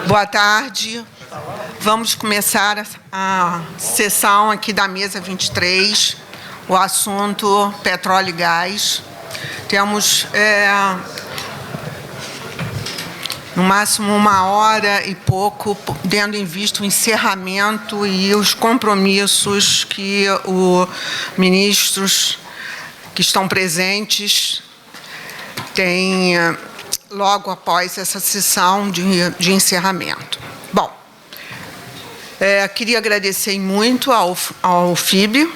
Boa tarde. Vamos começar a sessão aqui da mesa 23, o assunto petróleo e gás. Temos, no máximo, 1h e pouco, tendo em vista o encerramento e os compromissos que os ministros que estão presentes têm logo após essa sessão de encerramento. Bom, queria agradecer muito ao FIB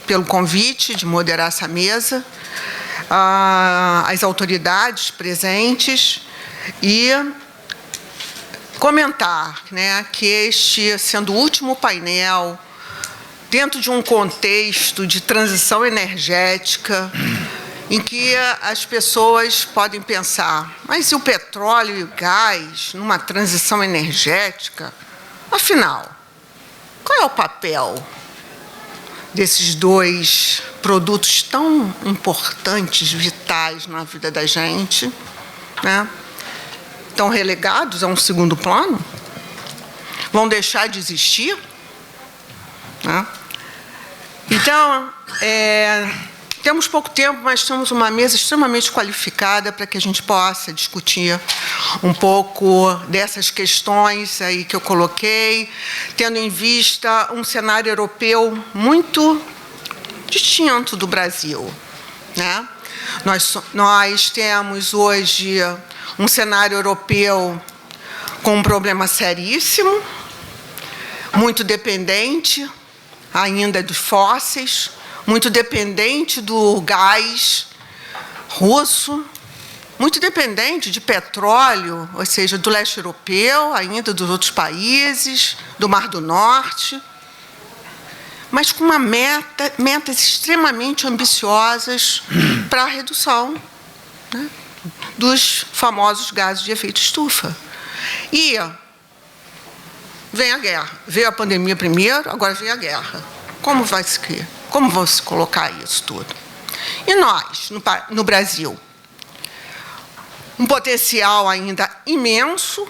pelo convite de moderar essa mesa, às autoridades presentes e comentar, que este, sendo o último painel, dentro de um contexto de transição energética, em que as pessoas podem pensar, mas e o petróleo e o gás numa transição energética? Afinal, qual é o papel desses dois produtos tão importantes, vitais na vida da gente, Estão relegados a um segundo plano? Vão deixar de existir? Então, temos pouco tempo, mas temos uma mesa extremamente qualificada para que a gente possa discutir um pouco dessas questões aí que eu coloquei, tendo em vista um cenário europeu muito distinto do Brasil. Nós temos hoje um cenário europeu com um problema seríssimo, muito dependente ainda dos fósseis, muito dependente do gás russo, muito dependente de petróleo, ou seja, do leste europeu, ainda dos outros países, do Mar do Norte, mas com metas extremamente ambiciosas para a redução dos famosos gases de efeito estufa. E vem a guerra. Veio a pandemia primeiro, agora vem a guerra. Como vão se colocar isso tudo? E nós, no Brasil, um potencial ainda imenso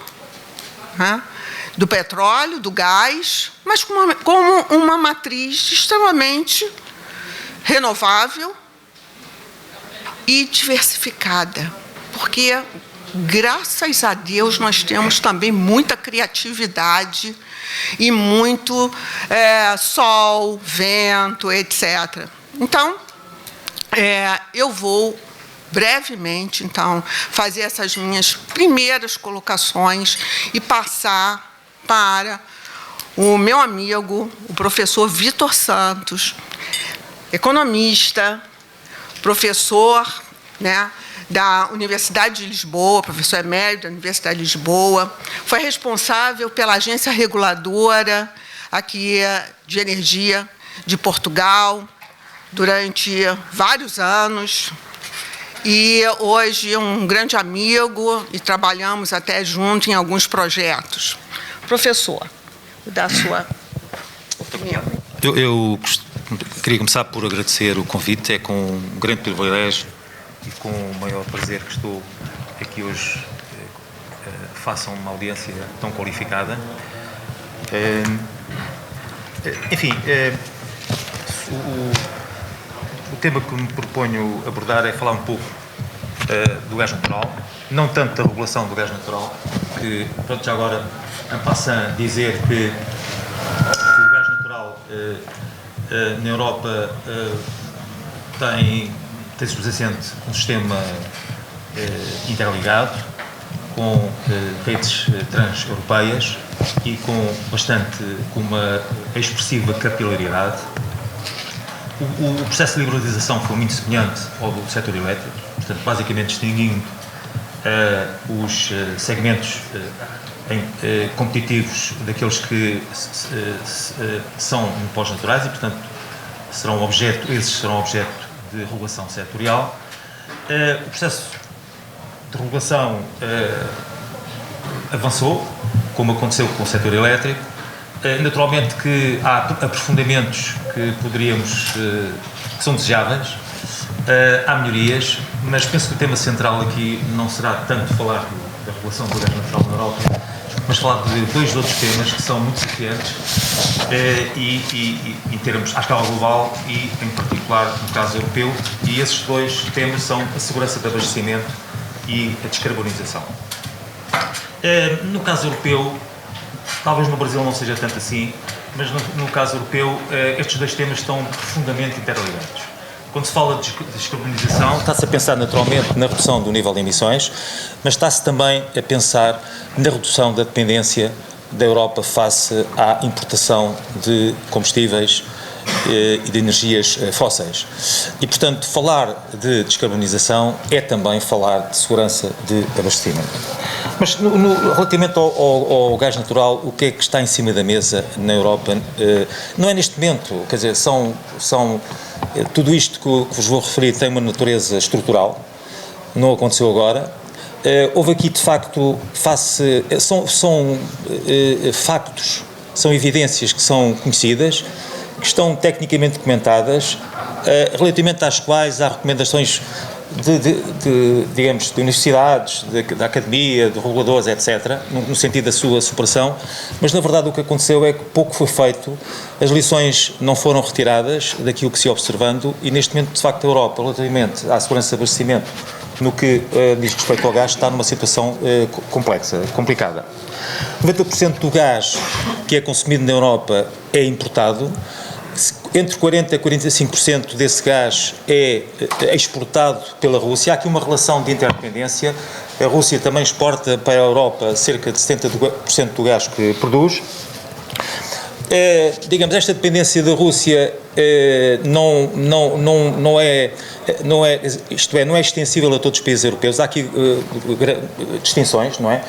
do petróleo, do gás, mas com uma matriz extremamente renovável e diversificada, porque, graças a Deus, nós temos também muita criatividade e muito sol, vento, etc. Então, eu vou brevemente, então, fazer essas minhas primeiras colocações e passar para o meu amigo, o professor Vitor Santos, economista, professor da Universidade de Lisboa, professor emérito da Universidade de Lisboa, foi responsável pela agência reguladora aqui de energia de Portugal durante vários anos e hoje um grande amigo e trabalhamos até junto em alguns projetos. Professor, vou dar a sua opinião. Eu queria começar por agradecer o convite, é com um grande privilégio e com o maior prazer que estou aqui hoje, façam uma audiência tão qualificada. Enfim, o tema que me proponho abordar é falar um pouco do gás natural, não tanto da regulação do gás natural, que, pronto, já agora, en passant, dizer que o gás natural na Europa tem subjacente um sistema interligado, com redes trans-europeias e com uma expressiva capilaridade. O processo de liberalização foi muito semelhante ao do setor elétrico, portanto, basicamente distinguindo os segmentos competitivos daqueles que são monopólios naturais e, portanto, esses serão objeto de regulação setorial. O processo de regulação avançou, como aconteceu com o setor elétrico. Naturalmente que há aprofundamentos que são desejáveis, há melhorias, mas penso que o tema central aqui não será tanto falar da regulação do gás natural na Europa, mas falar de dois outros temas que são muito desafiantes e em termos à escala global e em particular no caso europeu, e esses dois temas são a segurança de abastecimento e a descarbonização. No caso europeu, talvez no Brasil não seja tanto assim, mas no caso europeu estes dois temas estão profundamente interligados. Quando se fala de descarbonização, está-se a pensar naturalmente na redução do nível de emissões, mas está-se também a pensar na redução da dependência da Europa face à importação de combustíveis e de energias fósseis. E, portanto, falar de descarbonização é também falar de segurança de abastecimento. Mas, relativamente ao gás natural, o que é que está em cima da mesa na Europa? Não é neste momento, quer dizer, tudo isto que vos vou referir tem uma natureza estrutural, não aconteceu agora. Houve aqui, de facto, são factos, são evidências que são conhecidas, que estão tecnicamente documentadas, relativamente às quais há recomendações digamos, de universidades, da academia, de reguladores, etc., no sentido da sua superação, mas na verdade o que aconteceu é que pouco foi feito, as lições não foram retiradas daquilo que se ia observando e neste momento, de facto, a Europa, relativamente à segurança de abastecimento, no que diz respeito ao gás, está numa situação complicada. 90% do gás que é consumido na Europa é importado. Entre 40% a 45% desse gás é exportado pela Rússia. Há aqui uma relação de interdependência. A Rússia também exporta para a Europa cerca de 70% do gás que produz. Digamos, esta dependência da Rússia não é extensível a todos os países europeus. Há aqui distinções, não é?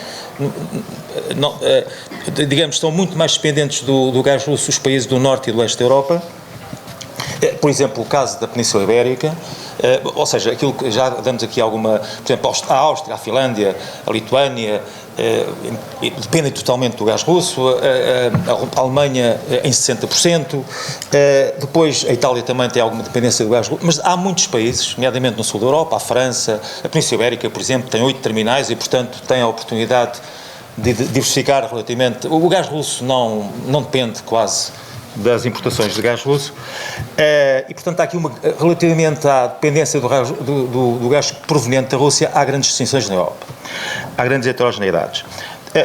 Digamos, estão muito mais dependentes do gás russo os países do norte e do leste da Europa. Por exemplo, o caso da Península Ibérica, ou seja, aquilo que já damos aqui alguma, por exemplo, a Áustria, a Finlândia, a Lituânia, dependem totalmente do gás russo, a Alemanha em 60%, depois a Itália também tem alguma dependência do gás russo, mas há muitos países, nomeadamente no sul da Europa, a França, a Península Ibérica, por exemplo, tem 8 terminais e, portanto, tem a oportunidade de diversificar relativamente. O gás russo não depende quase das importações de gás russo e, portanto, há aqui relativamente à dependência do gás proveniente da Rússia, há grandes distinções na Europa, há grandes heterogeneidades.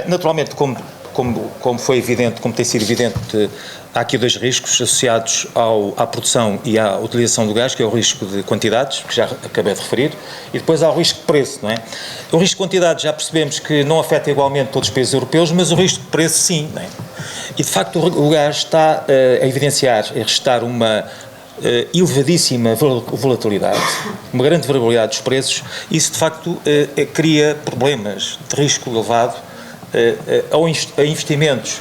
Naturalmente, como foi evidente, como tem sido evidente, há aqui dois riscos associados à produção e à utilização do gás, que é o risco de quantidades, que já acabei de referir, e depois há o risco de preço, não é? O risco de quantidades já percebemos que não afeta igualmente todos os países europeus, mas o risco de preço sim, não é? E, de facto, o gás está a evidenciar, a registrar uma elevadíssima volatilidade, uma grande variabilidade dos preços, e isso, de facto, cria problemas de risco elevado a investimentos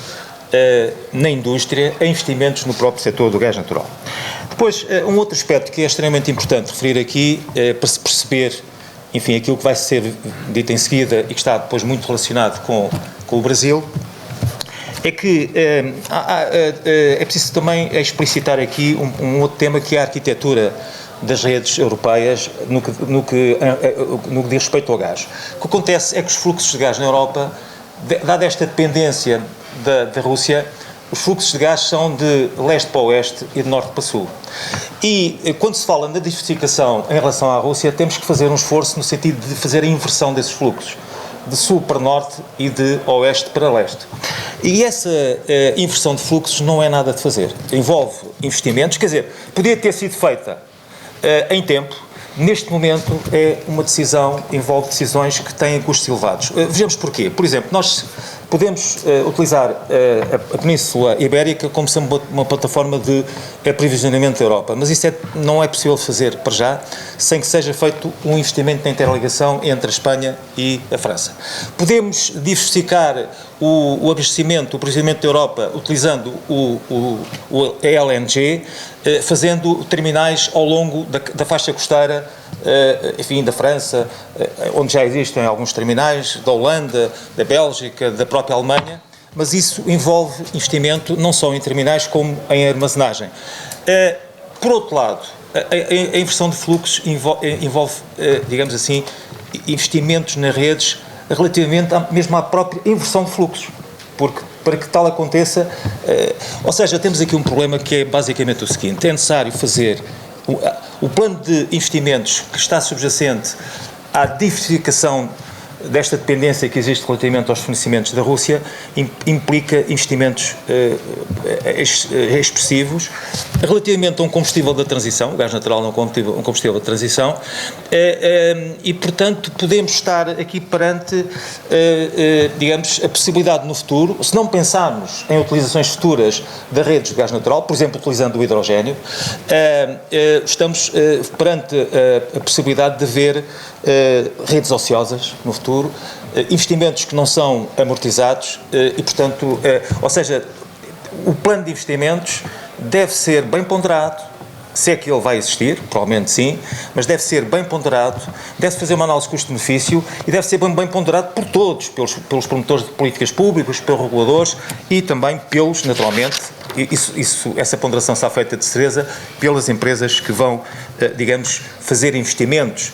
na indústria, a investimentos no próprio setor do gás natural. Depois, um outro aspecto que é extremamente importante referir aqui, para se perceber, enfim, aquilo que vai ser dito em seguida e que está depois muito relacionado com o Brasil, é que é preciso também explicitar aqui um outro tema, que é a arquitetura das redes europeias no que diz respeito ao gás. O que acontece é que os fluxos de gás na Europa, dada esta dependência da Rússia, os fluxos de gás são de leste para oeste e de norte para sul. E quando se fala na diversificação em relação à Rússia, temos que fazer um esforço no sentido de fazer a inversão desses fluxos, de sul para norte e de oeste para leste. E essa inversão de fluxos não é nada de fazer. Envolve investimentos, quer dizer, podia ter sido feita em tempo. Neste momento é uma decisão, envolve decisões que têm custos elevados. Vejamos porquê. Por exemplo, nós podemos utilizar a Península Ibérica como sendo uma plataforma de aprovisionamento da Europa, mas isso não é possível fazer para já, sem que seja feito um investimento na interligação entre a Espanha e a França. Podemos diversificar o abastecimento, o aprovisionamento da Europa, utilizando o LNG, fazendo terminais ao longo da faixa costeira, enfim, da França, onde já existem alguns terminais, da Holanda, da Bélgica, da própria Alemanha, mas isso envolve investimento não só em terminais como em armazenagem. Por outro lado, a inversão de fluxos envolve, digamos assim, investimentos nas redes relativamente mesmo à própria inversão de fluxos. porque para que tal aconteça, ou seja, temos aqui um problema que é basicamente o seguinte: é necessário fazer o plano de investimentos que está subjacente à diversificação desta dependência que existe relativamente aos fornecimentos da Rússia, implica investimentos expressivos relativamente a um combustível da transição. O gás natural é um combustível da transição, e portanto podemos estar aqui perante, digamos, a possibilidade no futuro, se não pensarmos em utilizações futuras da redes de gás natural, por exemplo, utilizando o hidrogénio, estamos perante a possibilidade de ver redes ociosas no futuro, investimentos que não são amortizados, e portanto, ou seja, o plano de investimentos deve ser bem ponderado, se é que ele vai existir, provavelmente sim, mas deve ser bem ponderado, deve fazer uma análise de custo-benefício e deve ser bem ponderado por todos, pelos promotores de políticas públicas, pelos reguladores e também pelos, naturalmente, essa ponderação está feita de certeza, pelas empresas que vão, digamos, fazer investimentos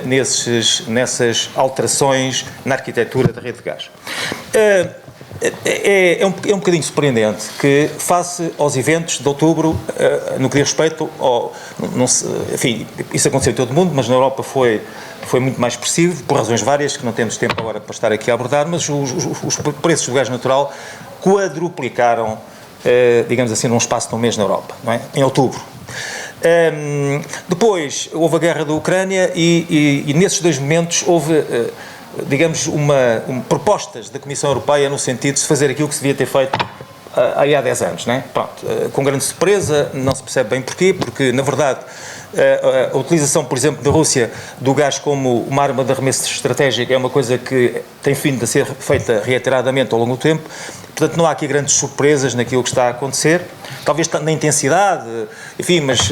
nessas alterações na arquitetura da rede de gás. É um bocadinho surpreendente que, face aos eventos de outubro, no que diz respeito ao... enfim, isso aconteceu em todo o mundo, mas na Europa foi muito mais expressivo, por razões várias, que não temos tempo agora para estar aqui a abordar, mas os preços do gás natural quadruplicaram, digamos assim, num espaço de um mês na Europa, não é? Em outubro. Depois houve a guerra da Ucrânia e nesses dois momentos houve, digamos, propostas da Comissão Europeia no sentido de se fazer aquilo que se devia ter feito aí há 10 anos, não é? Pronto, com grande surpresa, não se percebe bem porquê, porque na verdade a utilização, por exemplo, da Rússia do gás como uma arma de arremesso estratégico é uma coisa que tem vindo a ser feita reiteradamente ao longo do tempo. Portanto, não há aqui grandes surpresas naquilo que está a acontecer, talvez na intensidade, enfim, mas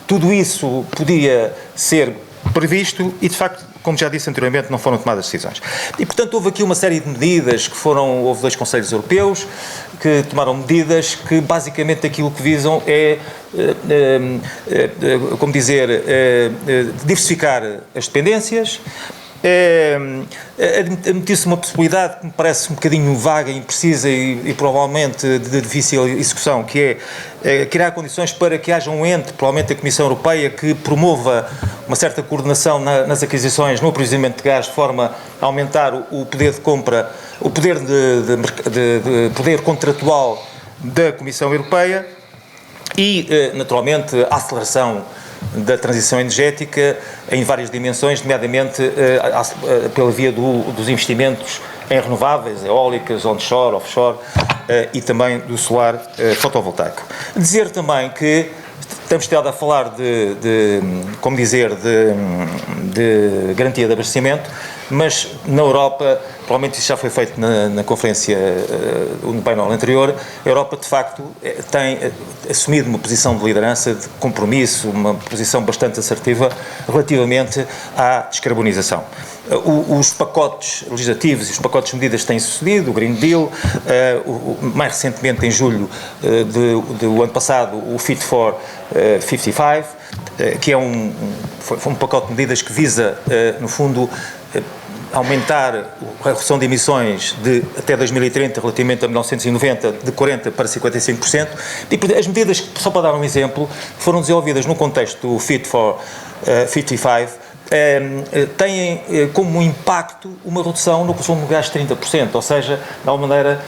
tudo isso podia ser previsto e, de facto, como já disse anteriormente, não foram tomadas decisões. E, portanto, houve aqui uma série de medidas houve 2 Conselhos Europeus que tomaram medidas que, basicamente, aquilo que visam é, como dizer, diversificar as dependências, admitir-se uma possibilidade que me parece um bocadinho vaga, imprecisa e provavelmente de difícil execução, que é criar condições para que haja um ente, provavelmente a Comissão Europeia, que promova uma certa coordenação nas aquisições, no aprisionamento de gás, de forma a aumentar o poder de compra, o poder de poder contratual da Comissão Europeia e, naturalmente, a aceleração da transição energética em várias dimensões, nomeadamente pela via dos investimentos em renováveis, eólicas, onshore, offshore, e também do solar fotovoltaico. Dizer também que estamos estado a falar de garantia de abastecimento, mas na Europa, provavelmente isso já foi feito na conferência, no painel anterior, a Europa de facto tem assumido uma posição de liderança, de compromisso, uma posição bastante assertiva relativamente à descarbonização. Os pacotes legislativos e os pacotes de medidas têm sucedido, o Green Deal, mais recentemente em julho do ano passado, o Fit for 55, que é foi um pacote de medidas que visa, no fundo, aumentar a redução de emissões até 2030, relativamente a 1990, de 40% para 55%. E as medidas, só para dar um exemplo, foram desenvolvidas no contexto do Fit for 55, têm como impacto uma redução no consumo de gás de 30%, ou seja, de alguma maneira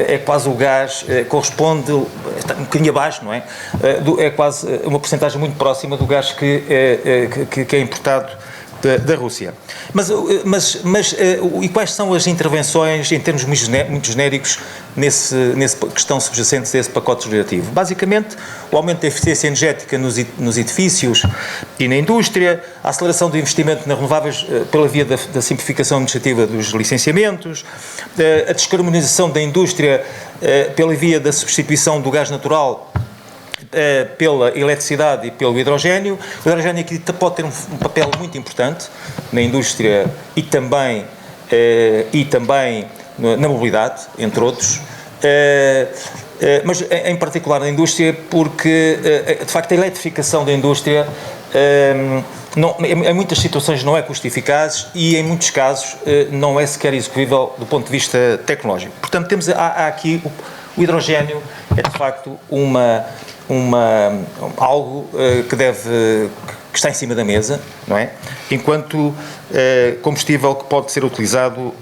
é quase o gás, corresponde, está um bocadinho abaixo, não é? É quase uma porcentagem muito próxima do gás que é importado da Rússia. E quais são as intervenções, em termos muito genéricos, que estão subjacentes a esse pacote legislativo? Basicamente, o aumento da eficiência energética nos edifícios e na indústria, a aceleração do investimento nas renováveis pela via da simplificação administrativa dos licenciamentos, a descarbonização da indústria pela via da substituição do gás natural pela eletricidade e pelo hidrogénio. O hidrogénio aqui pode ter um papel muito importante na indústria e também na mobilidade, entre outros, mas em particular na indústria, porque de facto a eletrificação da indústria em muitas situações não é custo-eficaz e, em muitos casos, não é sequer execuível do ponto de vista tecnológico. Portanto, há aqui o hidrogénio é, de facto, algo que está em cima da mesa, não é? Enquanto combustível que pode ser utilizado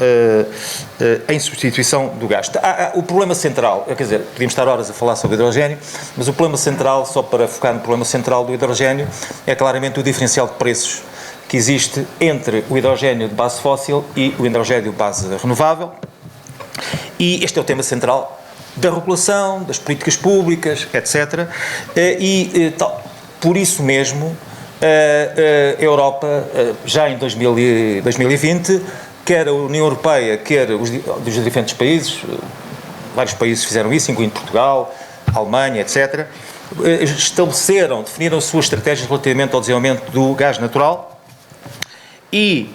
em substituição do gás. O problema central, quer dizer, podíamos estar horas a falar sobre o hidrogénio, mas o problema central, só para focar no problema central do hidrogénio, é claramente o diferencial de preços que existe entre o hidrogénio de base fóssil e o hidrogénio de base renovável. E este é o tema central da regulação, das políticas públicas, etc. Por isso mesmo, a Europa, já em 2020, quer a União Europeia, quer os diferentes países, vários países fizeram isso, incluindo Portugal, Alemanha, etc., definiram as suas estratégias relativamente ao desenvolvimento do gás natural e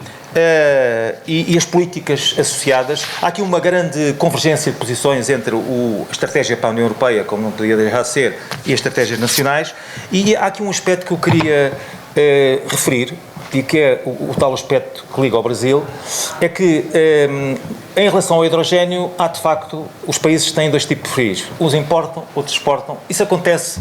as políticas associadas. Há aqui uma grande convergência de posições entre a estratégia para a União Europeia, como não podia deixar de ser, e as estratégias nacionais, e há aqui um aspecto que eu queria referir, e que é o tal aspecto que liga ao Brasil, é que, em relação ao hidrogénio, há de facto, os países têm dois tipos de perfis, uns importam, outros exportam. Isso acontece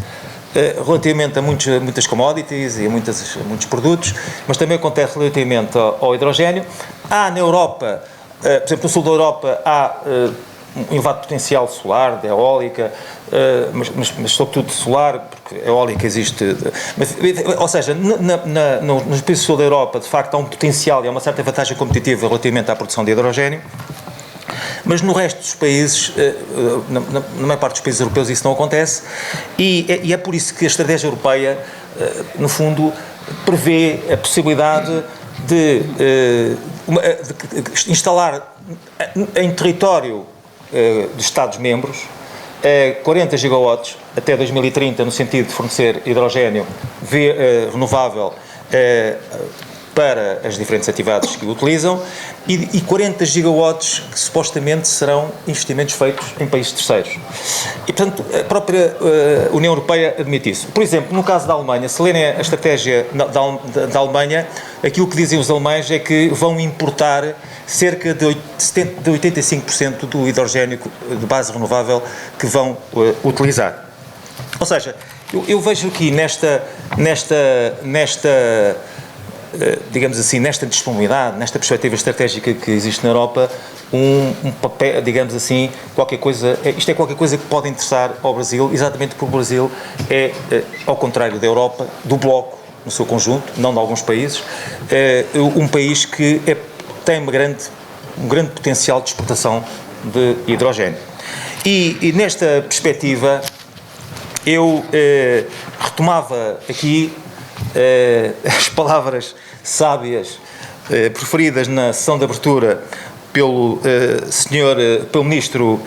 relativamente a muitas commodities e a muitos produtos, mas também acontece relativamente ao hidrogénio. Há na Europa, por exemplo, no sul da Europa, há um elevado potencial solar, de eólica, mas sobretudo de solar, porque a eólica existe. Ou seja, nos países do sul da Europa, de facto, há um potencial e há uma certa vantagem competitiva relativamente à produção de hidrogénio. Mas no resto dos países, na maior parte dos países europeus, isso não acontece, e é por isso que a estratégia europeia, no fundo, prevê a possibilidade de instalar em território dos Estados-membros 40 gigawatts até 2030, no sentido de fornecer hidrogénio renovável para as diferentes atividades que o utilizam, e 40 gigawatts que supostamente serão investimentos feitos em países terceiros. E, portanto, a própria União Europeia admite isso. Por exemplo, no caso da Alemanha, se lerem a estratégia da Alemanha, aquilo que dizem os alemães é que vão importar cerca de 85% do hidrogénio de base renovável que vão utilizar. Ou seja, eu vejo aqui digamos assim, nesta disponibilidade, nesta perspectiva estratégica que existe na Europa, um papel, digamos assim, isto é qualquer coisa que pode interessar ao Brasil, exatamente porque o Brasil é, ao contrário da Europa, do bloco no seu conjunto, não de alguns países, um país que tem um grande potencial de exportação de hidrogénio. E nesta perspectiva, eu retomava aqui as palavras sábias preferidas na sessão de abertura pelo ministro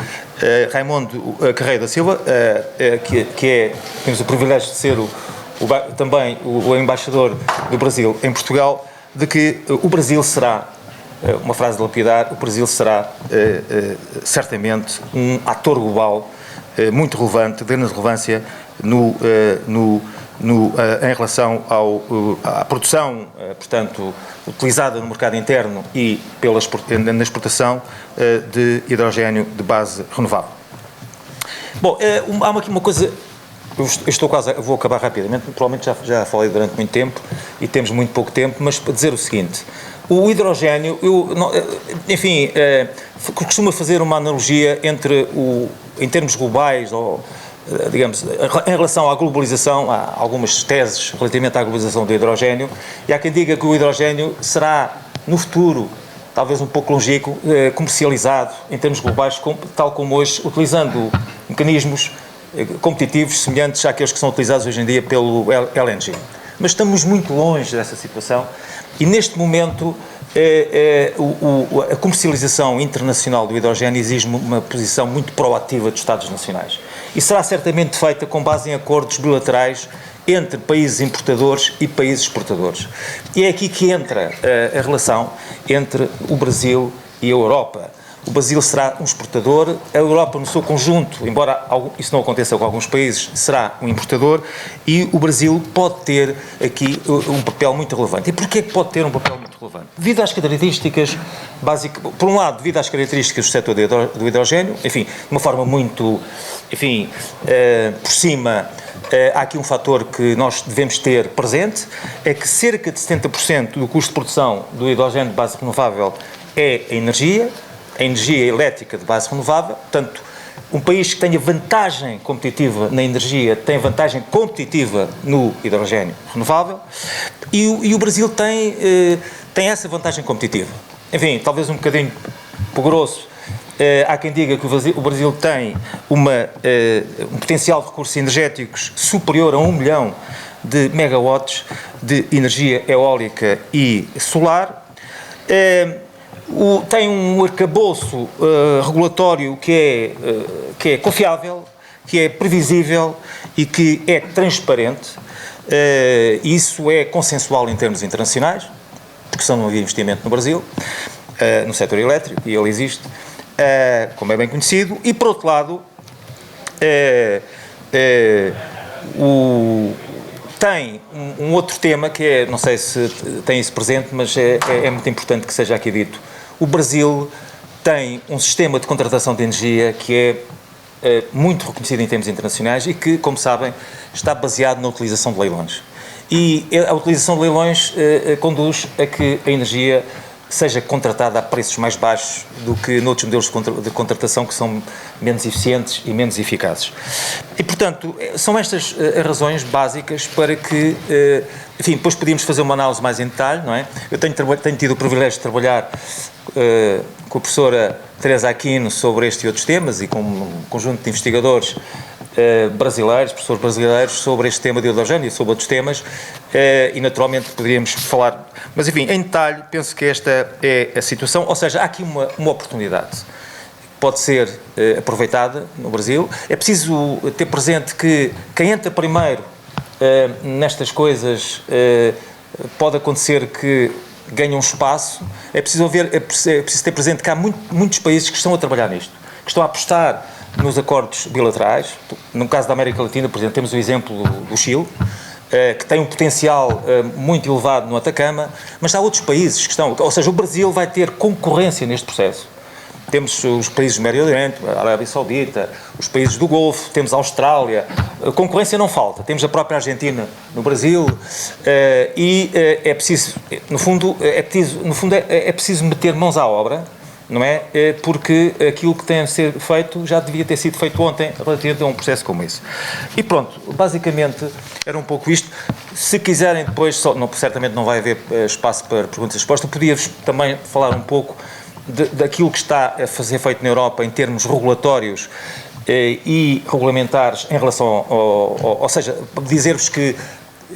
Raimundo Carreira da Silva, temos o privilégio de ser também o embaixador do Brasil em Portugal, de que o Brasil será, uma frase de lapidar, o Brasil será certamente um ator global muito relevante, de grande relevância em relação à produção, portanto, utilizada no mercado interno e na exportação de hidrogénio de base renovável. Bom, há aqui uma coisa, eu vou acabar rapidamente, provavelmente já falei durante muito tempo e temos muito pouco tempo, mas para dizer o seguinte: o hidrogénio, enfim, costuma fazer uma analogia entre em termos globais, digamos, em relação à globalização, há algumas teses relativamente à globalização do hidrogénio, e há quem diga que o hidrogénio será, no futuro, talvez um pouco longínquo, comercializado em termos globais, tal como hoje, utilizando mecanismos competitivos semelhantes àqueles que são utilizados hoje em dia pelo LNG. Mas estamos muito longe dessa situação, e neste momento a comercialização internacional do hidrogénio exige uma posição muito proativa dos Estados nacionais. E será certamente feita com base em acordos bilaterais entre países importadores e países exportadores. E é aqui que entra a relação entre o Brasil e a Europa. o Brasil será um exportador, a Europa no seu conjunto, embora isso não aconteça com alguns países, será um importador, e o Brasil pode ter aqui um papel muito relevante. E porquê que pode ter um papel muito relevante? Devido às características básicas, por um lado, devido às características do setor do hidrogênio, enfim, de uma forma muito, enfim, por cima, há aqui um fator que nós devemos ter presente, é que cerca de 70% do custo de produção do hidrogênio de base renovável é a energia elétrica de base renovável. Portanto, um país que tenha vantagem competitiva na energia tem vantagem competitiva no hidrogênio renovável, e o Brasil tem essa vantagem competitiva. Enfim, talvez um bocadinho por grosso, há quem diga que o Brasil tem um potencial de recursos energéticos superior a 1 milhão de megawatts de energia eólica e solar. Tem um arcabouço regulatório que é confiável, que é previsível e que é transparente. Isso é consensual em termos internacionais, porque senão não havia investimento no Brasil, no setor elétrico, e ele existe, como é bem conhecido. E, por outro lado, tem um outro tema que é, não sei se tem isso presente, mas é muito importante que seja aqui dito. O Brasil tem um sistema de contratação de energia que é muito reconhecido em termos internacionais e que, como sabem, está baseado na utilização de leilões. E a utilização de leilões conduz a que a energia seja contratada a preços mais baixos do que noutros modelos de contratação que são menos eficientes e menos eficazes. E, portanto, são estas razões básicas para que, enfim, depois podíamos fazer uma análise mais em detalhe, não é? Eu tenho tido o privilégio de trabalhar com a professora Teresa Aquino sobre este e outros temas e com um conjunto de investigadores brasileiros, professores brasileiros, sobre este tema de hidrogênio e sobre outros temas, e naturalmente poderíamos falar, mas enfim, em detalhe, penso que esta é a situação, ou seja, há aqui uma oportunidade que pode ser aproveitada no Brasil. É preciso ter presente que quem entra primeiro nestas coisas pode acontecer que ganhe um espaço. É preciso ter presente que há muitos países que estão a trabalhar nisto, que estão a apostar nos acordos bilaterais. No caso da América Latina, por exemplo, temos o exemplo do Chile, que tem um potencial muito elevado no Atacama, mas há outros países que estão, ou seja, o Brasil vai ter concorrência neste processo. Temos os países do Médio Oriente, a Arábia Saudita, os países do Golfo, temos a Austrália, a concorrência não falta, temos a própria Argentina no Brasil, e é preciso, no fundo, é preciso meter mãos à obra, não é? Porque aquilo que tem a ser feito já devia ter sido feito ontem, relativamente a um processo como esse. E pronto, basicamente era um pouco isto. Se quiserem depois, certamente não vai haver espaço para perguntas e respostas, podia-vos também falar um pouco daquilo que está a ser feito na Europa em termos regulatórios e regulamentares em relação ou seja, dizer-vos que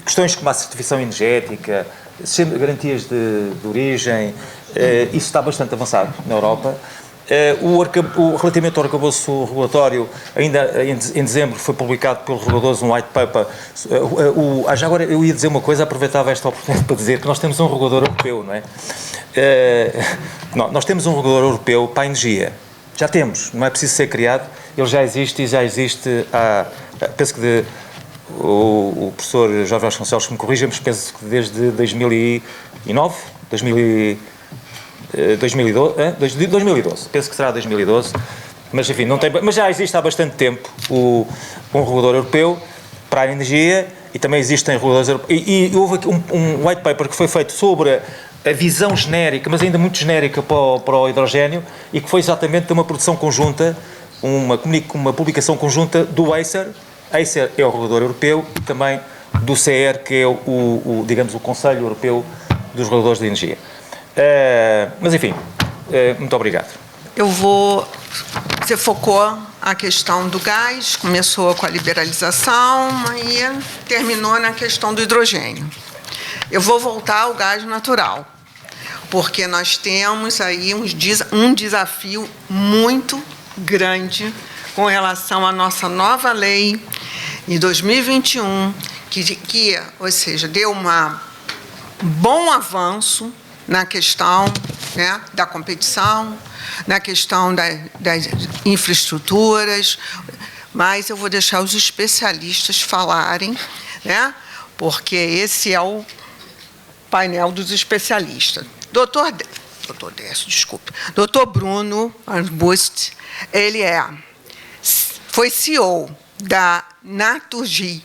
questões como a certificação energética, garantias de origem, isso está bastante avançado na Europa. Relativamente ao arcabouço regulatório, ainda em dezembro foi publicado pelos reguladores um white paper. Já agora eu ia dizer uma coisa, aproveitava esta oportunidade para dizer que nós temos um regulador europeu, não é? Nós temos um regulador europeu para a energia. Já temos, não é preciso ser criado, ele já existe penso que o professor Jorge Vasconcelos me corrija, mas penso que desde 2009, 2012, penso que será 2012, mas enfim, mas já existe há bastante tempo um regulador europeu para a energia e também existem reguladores europeus. E houve aqui um white paper que foi feito sobre a visão genérica, mas ainda muito genérica para o hidrogênio, e que foi exatamente de uma produção conjunta, uma publicação conjunta do ACER. ACER é o regulador europeu, e também do CER, que é digamos, o Conselho Europeu dos Reguladores de Energia. Mas enfim, muito obrigado. Você focou a questão do gás, começou com a liberalização e terminou na questão do hidrogênio. Eu vou voltar ao gás natural, porque nós temos aí um desafio muito grande com relação à nossa nova lei em 2021, ou seja, deu um bom avanço na questão, né, da competição, na questão das infraestruturas, mas eu vou deixar os especialistas falarem, né? Porque esse é o painel dos especialistas. Doutor Bruno Arbust, ele foi CEO da Naturgy,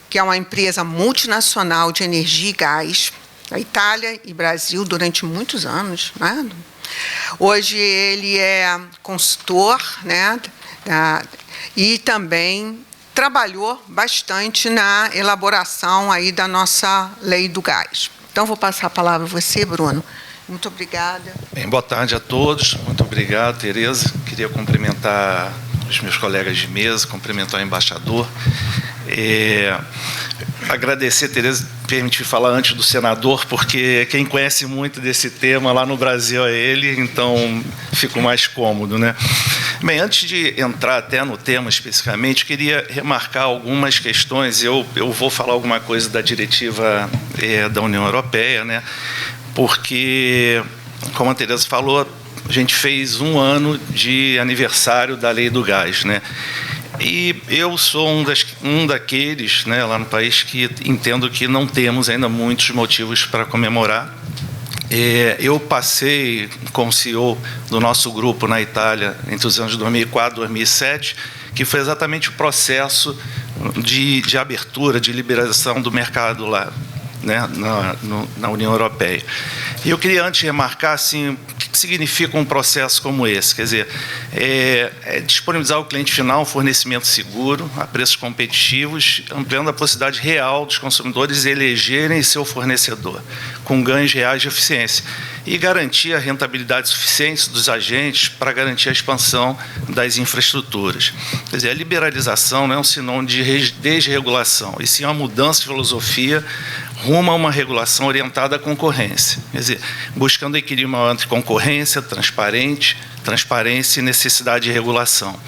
que é uma empresa multinacional de energia e gás, na Itália e Brasil, durante muitos anos, né? Hoje ele é consultor, né? E também trabalhou bastante na elaboração aí da nossa lei do gás. Então, vou passar a palavra a você, Bruno. Muito obrigada. Bem, boa tarde a todos. Muito obrigado, Tereza. Queria cumprimentar os meus colegas de mesa, cumprimentar o embaixador. Agradecer, Tereza, permitir falar antes do senador, porque quem conhece muito desse tema lá no Brasil é ele, então fico mais cômodo, né? Bem, antes de entrar até no tema especificamente, queria remarcar algumas questões. Eu vou falar alguma coisa da diretiva da União Europeia, né? Porque, como a Tereza falou, a gente fez 1 ano de aniversário da Lei do Gás, né? E eu sou um daqueles, né, lá no país, que entendo que não temos ainda muitos motivos para comemorar. Eu passei como CEO do nosso grupo na Itália entre os anos de 2004 e 2007, que foi exatamente o processo de abertura, de liberalização do mercado lá, né, na União Europeia. E eu queria antes remarcar assim, o que significa um processo como esse. Quer dizer, disponibilizar ao cliente final um fornecimento seguro, a preços competitivos, ampliando a possibilidade real dos consumidores elegerem seu fornecedor, com ganhos reais de eficiência, e garantir a rentabilidade suficiente dos agentes para garantir a expansão das infraestruturas. Quer dizer, a liberalização não é um sinônimo de desregulação, e sim uma mudança de filosofia rumo a uma regulação orientada à concorrência. Quer dizer, buscando equilíbrio maior entre concorrência, transparência e necessidade de regulação.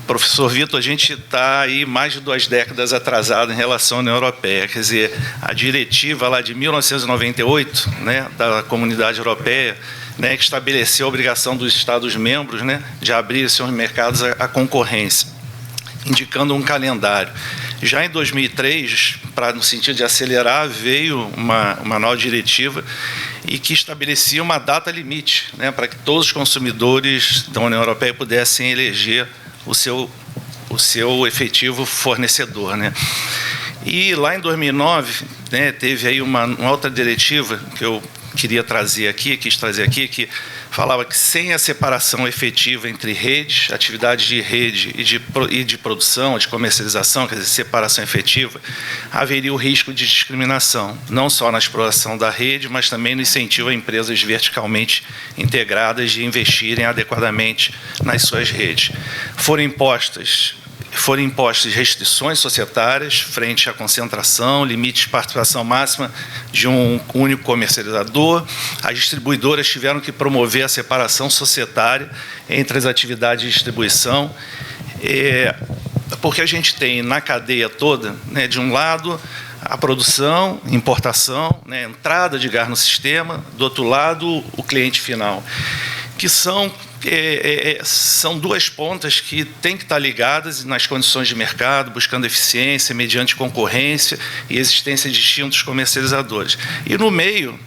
Professor Vitor, a gente está aí mais de 2 décadas atrasado em relação à União Europeia. Quer dizer, a diretiva lá de 1998, né, da Comunidade Europeia, né, que estabeleceu a obrigação dos Estados-membros, né, de abrir seus mercados à concorrência, indicando um calendário. Já em 2003, no sentido de acelerar, veio uma nova diretiva e que estabelecia uma data limite, né, para que todos os consumidores da União Europeia pudessem eleger o seu efetivo fornecedor, né. E lá em 2009, né, teve aí uma outra diretiva que eu quis trazer aqui, que falava que sem a separação efetiva entre redes, atividades de rede e de produção, de comercialização, quer dizer, separação efetiva, haveria o risco de discriminação, não só na exploração da rede, mas também no incentivo a empresas verticalmente integradas de investirem adequadamente nas suas redes. Foram impostas restrições societárias frente à concentração, limite de participação máxima de um único comercializador. As distribuidoras tiveram que promover a separação societária entre as atividades de distribuição, porque a gente tem na cadeia toda, né, de um lado, a produção, importação, né, entrada de gás no sistema, do outro lado, o cliente final, que são 2 pontas que têm que estar ligadas nas condições de mercado, buscando eficiência, mediante concorrência e existência de distintos comercializadores. E, no meio,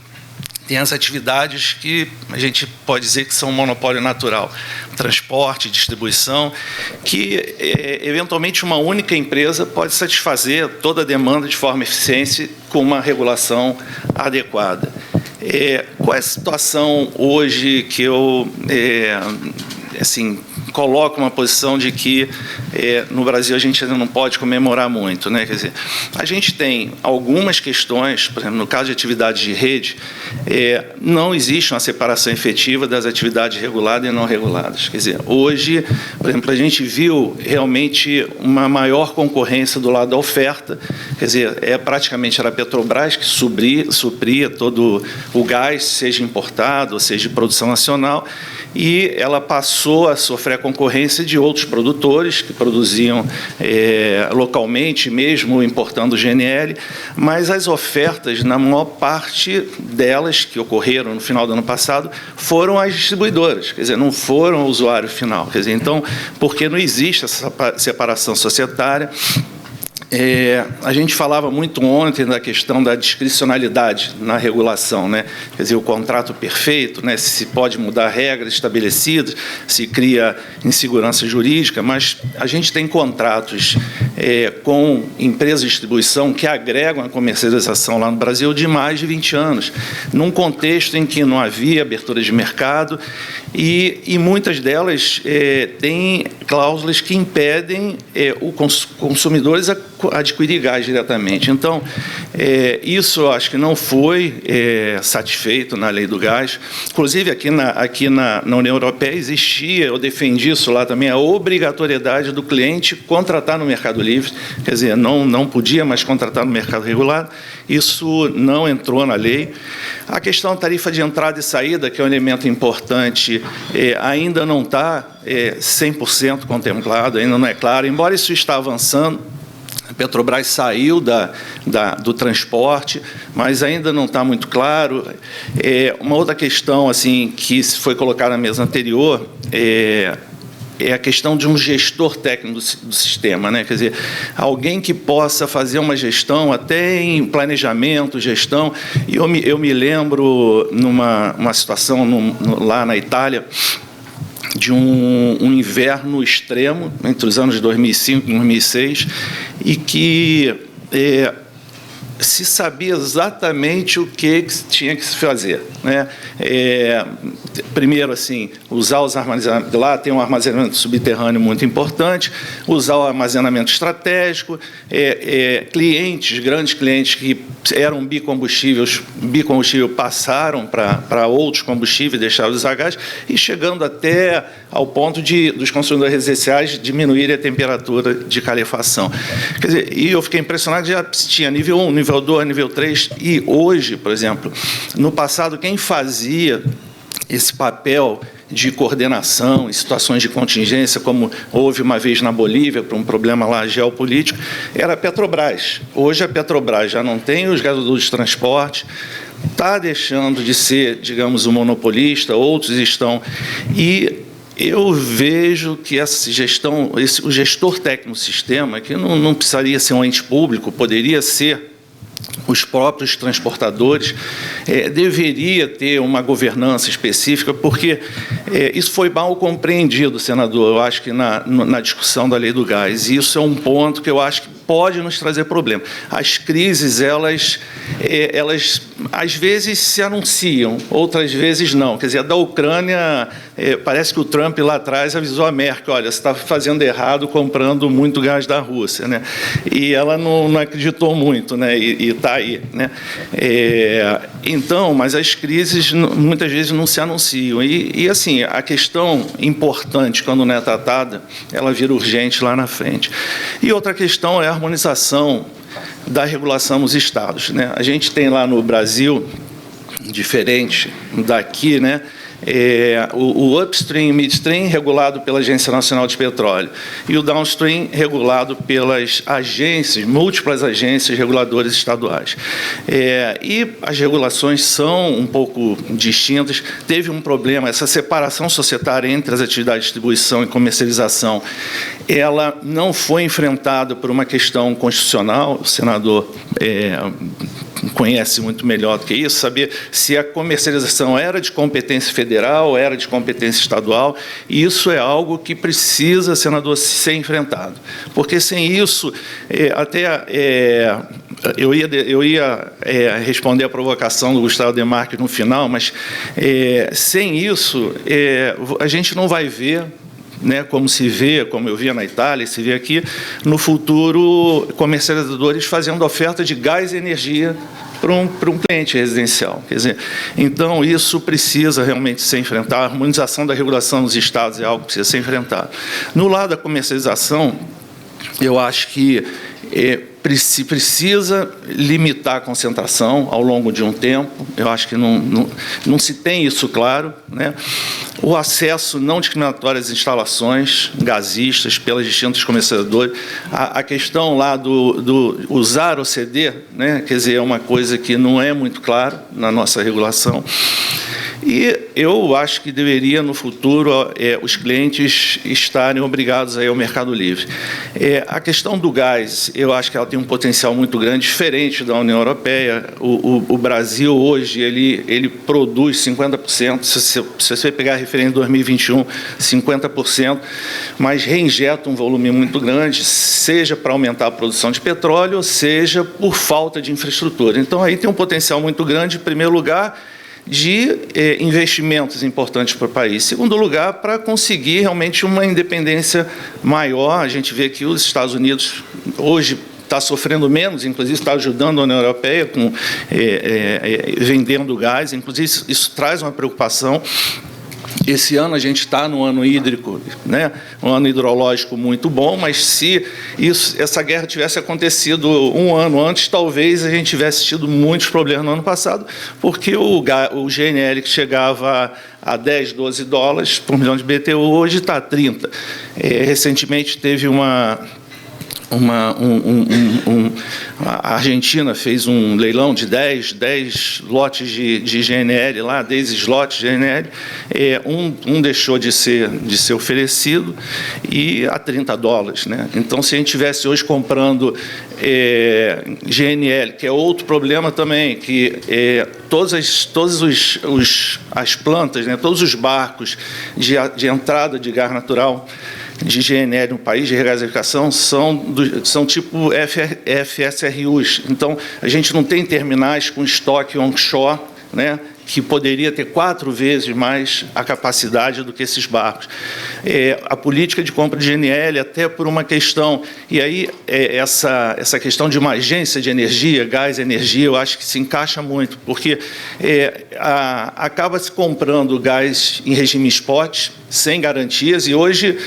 tem as atividades que a gente pode dizer que são um monopólio natural, transporte, distribuição, que, eventualmente, uma única empresa pode satisfazer toda a demanda de forma eficiente com uma regulação adequada. Qual é a situação hoje que eu coloco uma posição de que no Brasil a gente ainda não pode comemorar muito, né? Quer dizer, a gente tem algumas questões, por exemplo, no caso de atividades de rede, não existe uma separação efetiva das atividades reguladas e não reguladas. Quer dizer, hoje, por exemplo, a gente viu realmente uma maior concorrência do lado da oferta, quer dizer, praticamente era a Petrobras que supria todo o gás, seja importado, ou seja de produção nacional, e ela passou a sofrer a concorrência de outros produtores que produziam localmente, mesmo importando GNL, mas as ofertas, na maior parte delas, que ocorreram no final do ano passado, foram as distribuidoras, quer dizer, não foram o usuário final. Quer dizer, então, porque não existe essa separação societária. A gente falava muito ontem da questão da discricionalidade na regulação, né? Quer dizer, o contrato perfeito, né? Se pode mudar regras estabelecidas, se cria insegurança jurídica, mas a gente tem contratos com empresas de distribuição que agregam a comercialização lá no Brasil de mais de 20 anos, num contexto em que não havia abertura de mercado e muitas delas têm cláusulas que impedem os consumidores a adquirir gás diretamente. Então, isso eu acho que não foi satisfeito na lei do gás. Inclusive, aqui na União Europeia existia, eu defendi isso lá também, a obrigatoriedade do cliente contratar no mercado livre, quer dizer, não podia mais contratar no mercado regulado. Isso não entrou na lei. A questão da tarifa de entrada e saída, que é um elemento importante, ainda não está 100% contemplado, ainda não é claro, embora isso está avançando. A Petrobras saiu do transporte, mas ainda não está muito claro. Uma outra questão assim, que foi colocada na mesa anterior é a questão de um gestor técnico do sistema, né? Quer dizer, alguém que possa fazer uma gestão, até em planejamento, gestão. E eu me lembro numa situação lá na Itália, de um inverno extremo, entre os anos de 2005 e 2006, e que se sabia exatamente o que tinha que se fazer, né? Primeiro, assim, usar os armazenamentos. Lá tem um armazenamento subterrâneo muito importante, usar o armazenamento estratégico, grandes clientes que eram bicombustível passaram para outros combustíveis, deixaram de usar gás, e chegando até ao ponto dos consumidores residenciais diminuírem a temperatura de calefação. Quer dizer, e eu fiquei impressionado, já tinha nível 1, nível 2, nível 3, e hoje, por exemplo, no passado, quem fazia esse papel de coordenação em situações de contingência, como houve uma vez na Bolívia, por um problema lá geopolítico, era a Petrobras. Hoje a Petrobras já não tem os gasodutos de transporte, está deixando de ser, digamos, um monopolista, outros estão. E eu vejo que essa gestão, o gestor técnico do sistema, que não precisaria ser um ente público, poderia ser os próprios transportadores, deveria ter uma governança específica, porque isso foi mal compreendido, senador, eu acho que na discussão da lei do gás. E isso é um ponto que eu acho que pode nos trazer problema. As crises, elas às vezes se anunciam, outras vezes não. Quer dizer, a da Ucrânia, parece que o Trump lá atrás avisou a Merkel, olha, você está fazendo errado comprando muito gás da Rússia, né? E ela não acreditou muito, né? E está aí, né? Então, mas as crises muitas vezes não se anunciam. E assim, a questão importante, quando não é tratada, ela vira urgente lá na frente. E outra questão é a harmonização da regulação nos estados, né? A gente tem lá no Brasil, diferente daqui, né? O upstream e midstream regulado pela Agência Nacional de Petróleo e o downstream regulado pelas múltiplas agências reguladoras estaduais. E as regulações são um pouco distintas. Teve um problema, essa separação societária entre as atividades de distribuição e comercialização, ela não foi enfrentada por uma questão constitucional. O senador conhece muito melhor do que isso, saber se a comercialização era de competência federal, era de competência estadual. E isso é algo que precisa, senador, ser enfrentado. Porque sem isso, eu ia responder a provocação do Gustavo Demarque no final, mas sem isso, a gente não vai ver, né, como se vê, como eu via na Itália, se vê aqui, no futuro, comercializadores fazendo oferta de gás e energia para um cliente residencial. Quer dizer, então, isso precisa realmente ser enfrentado. A harmonização da regulação dos estados é algo que precisa ser enfrentado. No lado da comercialização, eu acho que precisa limitar a concentração ao longo de um tempo. Eu acho que não se tem isso claro, né? O acesso não discriminatório às instalações gasistas pelas distintas comercializadoras. A questão lá do usar o CD, né? Quer dizer, é uma coisa que não é muito clara na nossa regulação. E eu acho que deveria, no futuro, os clientes estarem obrigados a ir ao Mercado Livre. A questão do gás, eu acho que ela tem um potencial muito grande, diferente da União Europeia. O Brasil, hoje, ele produz 50%, se você pegar a referência de 2021, 50%, mas reinjeta um volume muito grande, seja para aumentar a produção de petróleo, seja por falta de infraestrutura. Então, aí tem um potencial muito grande, em primeiro lugar, de investimentos importantes para o país. Em segundo lugar, para conseguir realmente uma independência maior. A gente vê que os Estados Unidos hoje está sofrendo menos, inclusive está ajudando a União Europeia com vendendo gás. Inclusive, isso traz uma preocupação. Esse ano a gente está no ano hídrico, né? Um ano hidrológico muito bom, mas se essa guerra tivesse acontecido um ano antes, talvez a gente tivesse tido muitos problemas no ano passado, porque o GNL, que chegava a 10, 12 dólares por milhão de BTU, hoje está a 30. Recentemente teve a Argentina fez um leilão de 10 lotes de GNL lá, 10 slots de GNL, um deixou de ser oferecido e a 30 dólares, né? Então, se a gente estivesse hoje comprando GNL, que é outro problema também, que todas as plantas, né, todos os barcos de entrada de gás natural de GNL no país, de regasificação, são tipo FSRUs. Então, a gente não tem terminais com estoque onshore, né, que poderia ter 4 vezes mais a capacidade do que esses barcos. A política de compra de GNL, até por uma questão, e aí essa questão de uma agência de energia, gás e energia, eu acho que se encaixa muito, porque acaba se comprando gás em regime spot, sem garantias, e hoje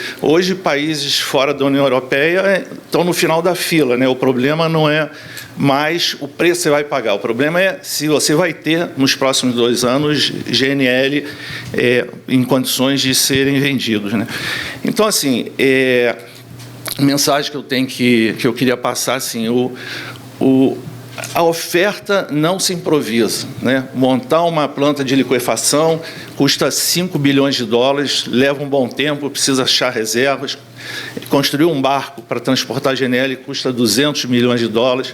países fora da União Europeia estão no final da fila, né? O problema não é mais o preço que você vai pagar, o problema é se você vai ter, nos próximos 2 anos, GNL em condições de serem vendidos, né? Então, assim, a mensagem que eu tenho que eu queria passar, assim, a oferta não se improvisa, né? Montar uma planta de liquefação custa 5 bilhões de dólares, leva um bom tempo, precisa achar reservas. Construir um barco para transportar GNL custa 200 milhões de dólares,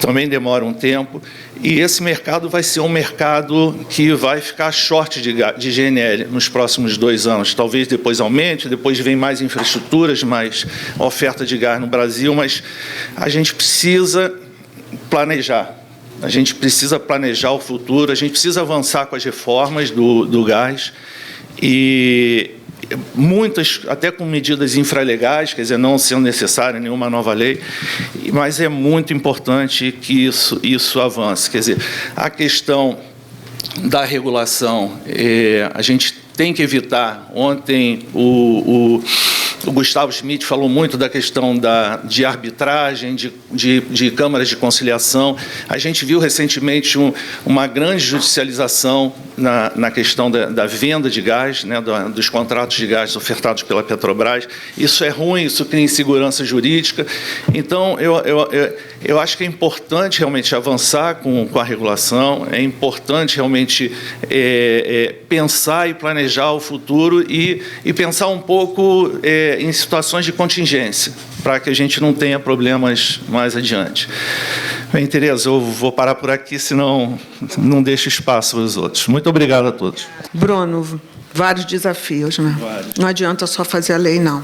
também demora um tempo. E esse mercado vai ser um mercado que vai ficar short de GNL nos próximos 2 anos. Talvez depois aumente, depois vem mais infraestruturas, mais oferta de gás no Brasil, mas a gente precisa planejar. A gente precisa planejar o futuro, a gente precisa avançar com as reformas do gás e muitas, até com medidas infralegais, quer dizer, não sendo necessária nenhuma nova lei, mas é muito importante que isso avance. Quer dizer, a questão da regulação, a gente tem que evitar. Ontem o Gustavo Schmidt falou muito da questão de arbitragem, de câmaras de conciliação. A gente viu recentemente uma grande judicialização na questão da venda de gás, né, dos contratos de gás ofertados pela Petrobras. Isso é ruim, isso cria insegurança jurídica. Então, eu acho que é importante realmente avançar com a regulação, é importante realmente pensar e planejar o futuro e pensar um pouco em situações de contingência, para que a gente não tenha problemas mais adiante. Bem, Tereza, eu vou parar por aqui, senão não deixo espaço para os outros. Muito obrigado a todos. Bruno, vários desafios, né? Vários. Não adianta só fazer a lei, não.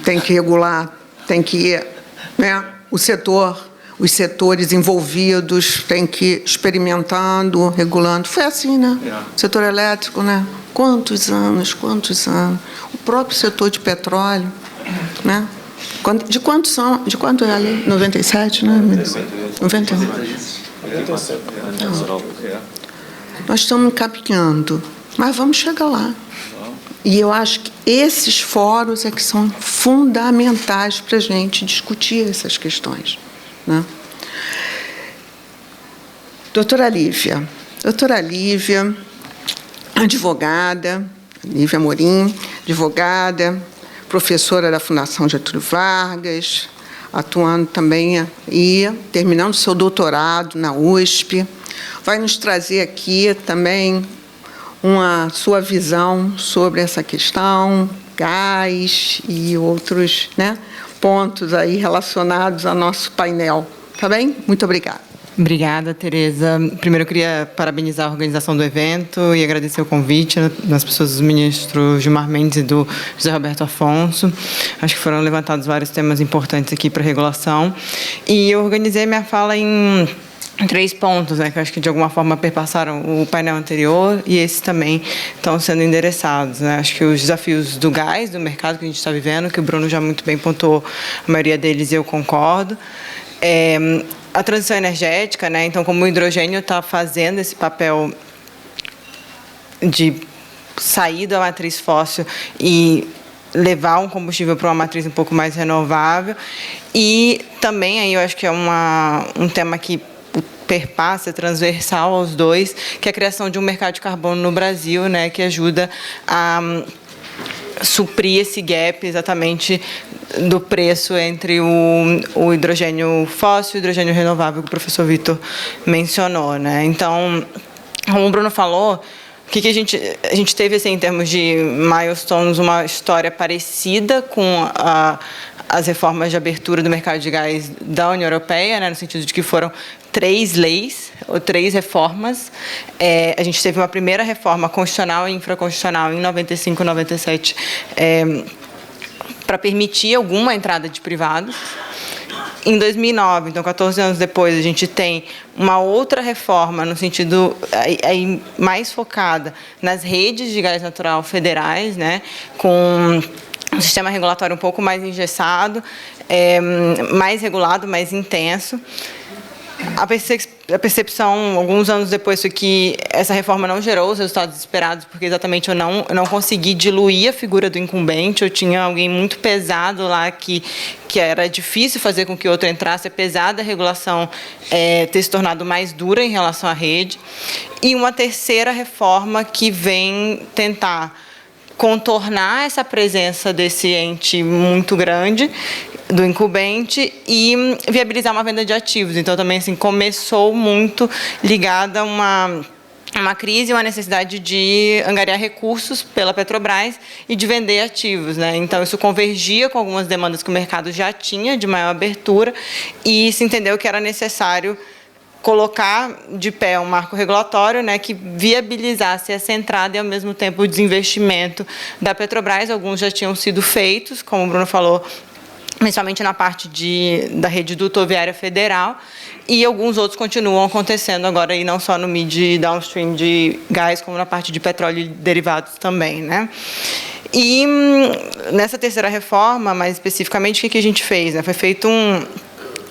Tem que regular, tem que ir, né? Os setores envolvidos têm que ir experimentando, regulando. Foi assim, né? Setor elétrico, né? Quantos anos? O próprio setor de petróleo, né? De quanto é a lei? 97, né? 91. Nós estamos caminhando, mas vamos chegar lá. E eu acho que esses fóruns é que são fundamentais para a gente discutir essas questões, né? Doutora Lívia, advogada, Lívia Amorim, advogada, professora da Fundação Getúlio Vargas, atuando também e terminando seu doutorado na USP, vai nos trazer aqui também uma sua visão sobre essa questão, gás e outros, né, pontos aí relacionados ao nosso painel. Tá bem? Muito obrigada. Obrigada, Tereza. Primeiro, eu queria parabenizar a organização do evento e agradecer o convite das pessoas do ministro Gilmar Mendes e do José Roberto Afonso. Acho que foram levantados vários temas importantes aqui para a regulação. E eu organizei minha fala em 3 pontos, né, que eu acho que de alguma forma perpassaram o painel anterior e esses também estão sendo endereçados, né? Acho que os desafios do gás, do mercado que a gente está vivendo, que o Bruno já muito bem pontuou, a maioria deles eu concordo. A transição energética, né? Então, como o hidrogênio está fazendo esse papel de sair da matriz fóssil e levar um combustível para uma matriz um pouco mais renovável. E também aí eu acho que é um tema que perpassa, transversal aos dois, que é a criação de um mercado de carbono no Brasil, né, que ajuda a suprir esse gap exatamente do preço entre o hidrogênio fóssil e o hidrogênio renovável que o professor Vitor mencionou, né? Então, como o Bruno falou, o que a gente teve, assim, em termos de milestones, uma história parecida com as reformas de abertura do mercado de gás da União Europeia, né, no sentido de que foram 3 leis, ou 3 reformas. A gente teve uma primeira reforma constitucional e infraconstitucional em 95, 97, para permitir alguma entrada de privados. Em 2009, então 14 anos depois, a gente tem uma outra reforma no sentido aí mais focada nas redes de gás natural federais, né, com um sistema regulatório um pouco mais engessado, mais regulado, mais intenso. A percepção, alguns anos depois, foi que essa reforma não gerou os resultados esperados, porque exatamente eu não consegui diluir a figura do incumbente. Eu tinha alguém muito pesado lá que era difícil fazer com que outro entrasse, apesar da regulação ter se tornado mais dura em relação à rede. E uma terceira reforma que vem tentar contornar essa presença desse ente muito grande, do incumbente, e viabilizar uma venda de ativos. Então, também, assim, começou muito ligada a uma crise, uma necessidade de angariar recursos pela Petrobras e de vender ativos, né? Então, isso convergia com algumas demandas que o mercado já tinha de maior abertura, e se entendeu que era necessário colocar de pé um marco regulatório, né, que viabilizasse essa entrada e, ao mesmo tempo, o desinvestimento da Petrobras. Alguns já tinham sido feitos, como o Bruno falou, principalmente na parte da rede dutoviária federal, e alguns outros continuam acontecendo agora, e não só no mid e downstream de gás, como na parte de petróleo e derivados também, né? E nessa terceira reforma, mais especificamente, o que a gente fez, né? Foi feito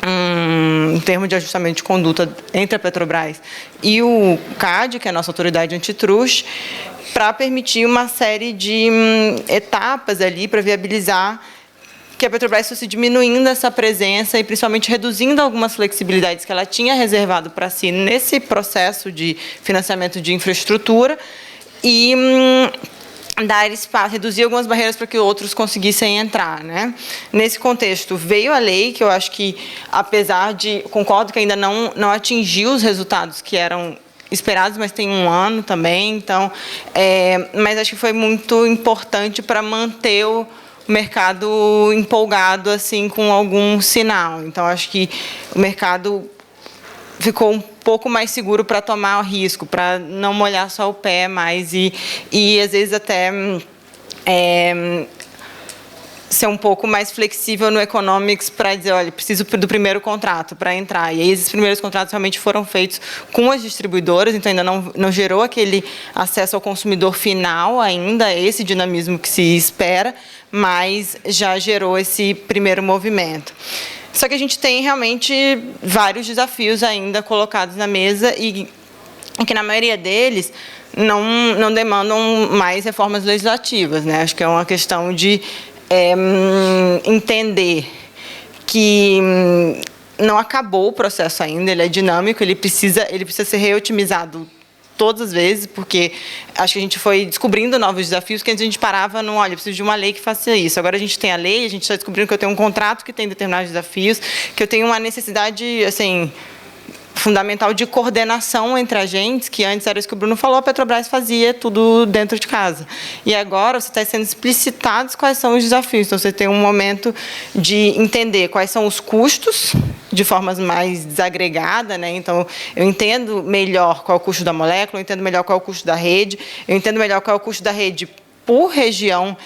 um termo de ajustamento de conduta entre a Petrobras e o CAD, que é a nossa autoridade antitruste, para permitir uma série de etapas ali para viabilizar que a Petrobras fosse diminuindo essa presença e principalmente reduzindo algumas flexibilidades que ela tinha reservado para si nesse processo de financiamento de infraestrutura e dar espaço, reduzir algumas barreiras para que outros conseguissem entrar, né? Nesse contexto, veio a lei, que eu acho que, apesar de... Concordo que ainda não atingiu os resultados que eram esperados, mas tem 1 ano também, então... mas acho que foi muito importante para manter o mercado empolgado, assim, com algum sinal. Então, acho que o mercado ficou um pouco mais seguro para tomar o risco, para não molhar só o pé mais e às vezes até ser um pouco mais flexível no economics para dizer, olha, preciso do primeiro contrato para entrar. E aí esses primeiros contratos realmente foram feitos com as distribuidoras, então ainda não gerou aquele acesso ao consumidor final ainda, esse dinamismo que se espera, mas já gerou esse primeiro movimento. Só que a gente tem realmente vários desafios ainda colocados na mesa e que, na maioria deles, não demandam mais reformas legislativas, né? Acho que é uma questão de entender que não acabou o processo ainda, ele é dinâmico, ele precisa ser reotimizado todas as vezes, porque acho que a gente foi descobrindo novos desafios, que antes a gente parava no, olha, preciso de uma lei que faça isso. Agora a gente tem a lei, a gente está descobrindo que eu tenho um contrato que tem determinados desafios, que eu tenho uma necessidade, assim, fundamental de coordenação entre agentes, que antes era isso que o Bruno falou, a Petrobras fazia tudo dentro de casa. E agora você está sendo explicitados quais são os desafios. Então, você tem um momento de entender quais são os custos, de forma mais desagregada, né? Então, eu entendo melhor qual é o custo da molécula, eu entendo melhor qual é o custo da rede, eu entendo melhor qual é o custo da rede por região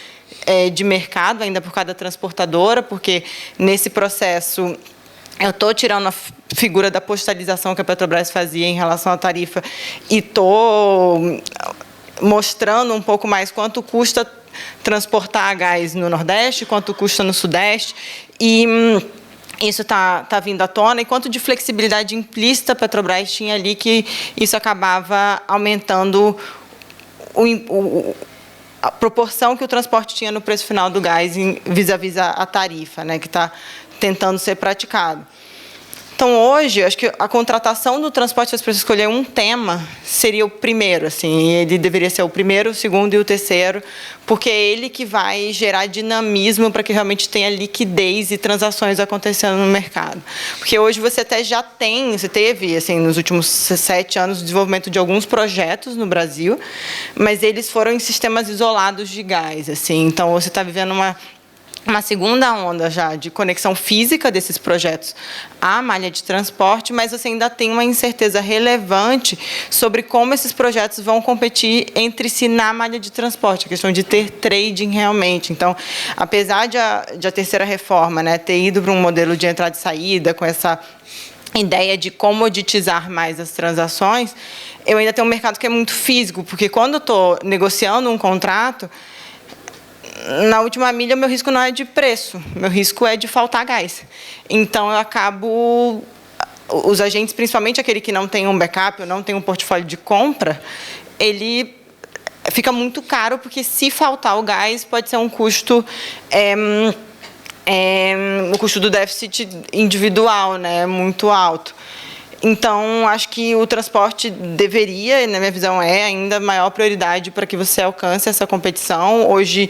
de mercado, ainda por cada transportadora, porque nesse processo eu estou tirando a figura da postalização que a Petrobras fazia em relação à tarifa e estou mostrando um pouco mais quanto custa transportar gás no Nordeste, quanto custa no Sudeste, e isso está vindo à tona, e quanto de flexibilidade implícita a Petrobras tinha ali, que isso acabava aumentando a proporção que o transporte tinha no preço final do gás vis-à-vis a tarifa, né, que está tentando ser praticado. Então, hoje, acho que a contratação do transporte, se as pessoas escolherem um tema, seria o primeiro, assim, ele deveria ser o primeiro, o segundo e o terceiro, porque é ele que vai gerar dinamismo para que realmente tenha liquidez e transações acontecendo no mercado. Porque hoje você até já tem, você teve, assim, nos últimos 7 anos, o desenvolvimento de alguns projetos no Brasil, mas eles foram em sistemas isolados de gás, assim, então você está vivendo uma segunda onda já de conexão física desses projetos à malha de transporte, mas você ainda tem uma incerteza relevante sobre como esses projetos vão competir entre si na malha de transporte, a questão de ter trading realmente. Então, apesar de a terceira reforma, né, ter ido para um modelo de entrada e saída, com essa ideia de comoditizar mais as transações, eu ainda tenho um mercado que é muito físico, porque quando eu estou negociando um contrato, na última milha, meu risco não é de preço, meu risco é de faltar gás. Então, eu acabo... Os agentes, principalmente aquele que não tem um backup ou não tem um portfólio de compra, ele fica muito caro, porque se faltar o gás, pode ser um custo... o custo do déficit individual, né, muito alto. Então, acho que o transporte deveria, na minha visão, é ainda a maior prioridade para que você alcance essa competição. Hoje,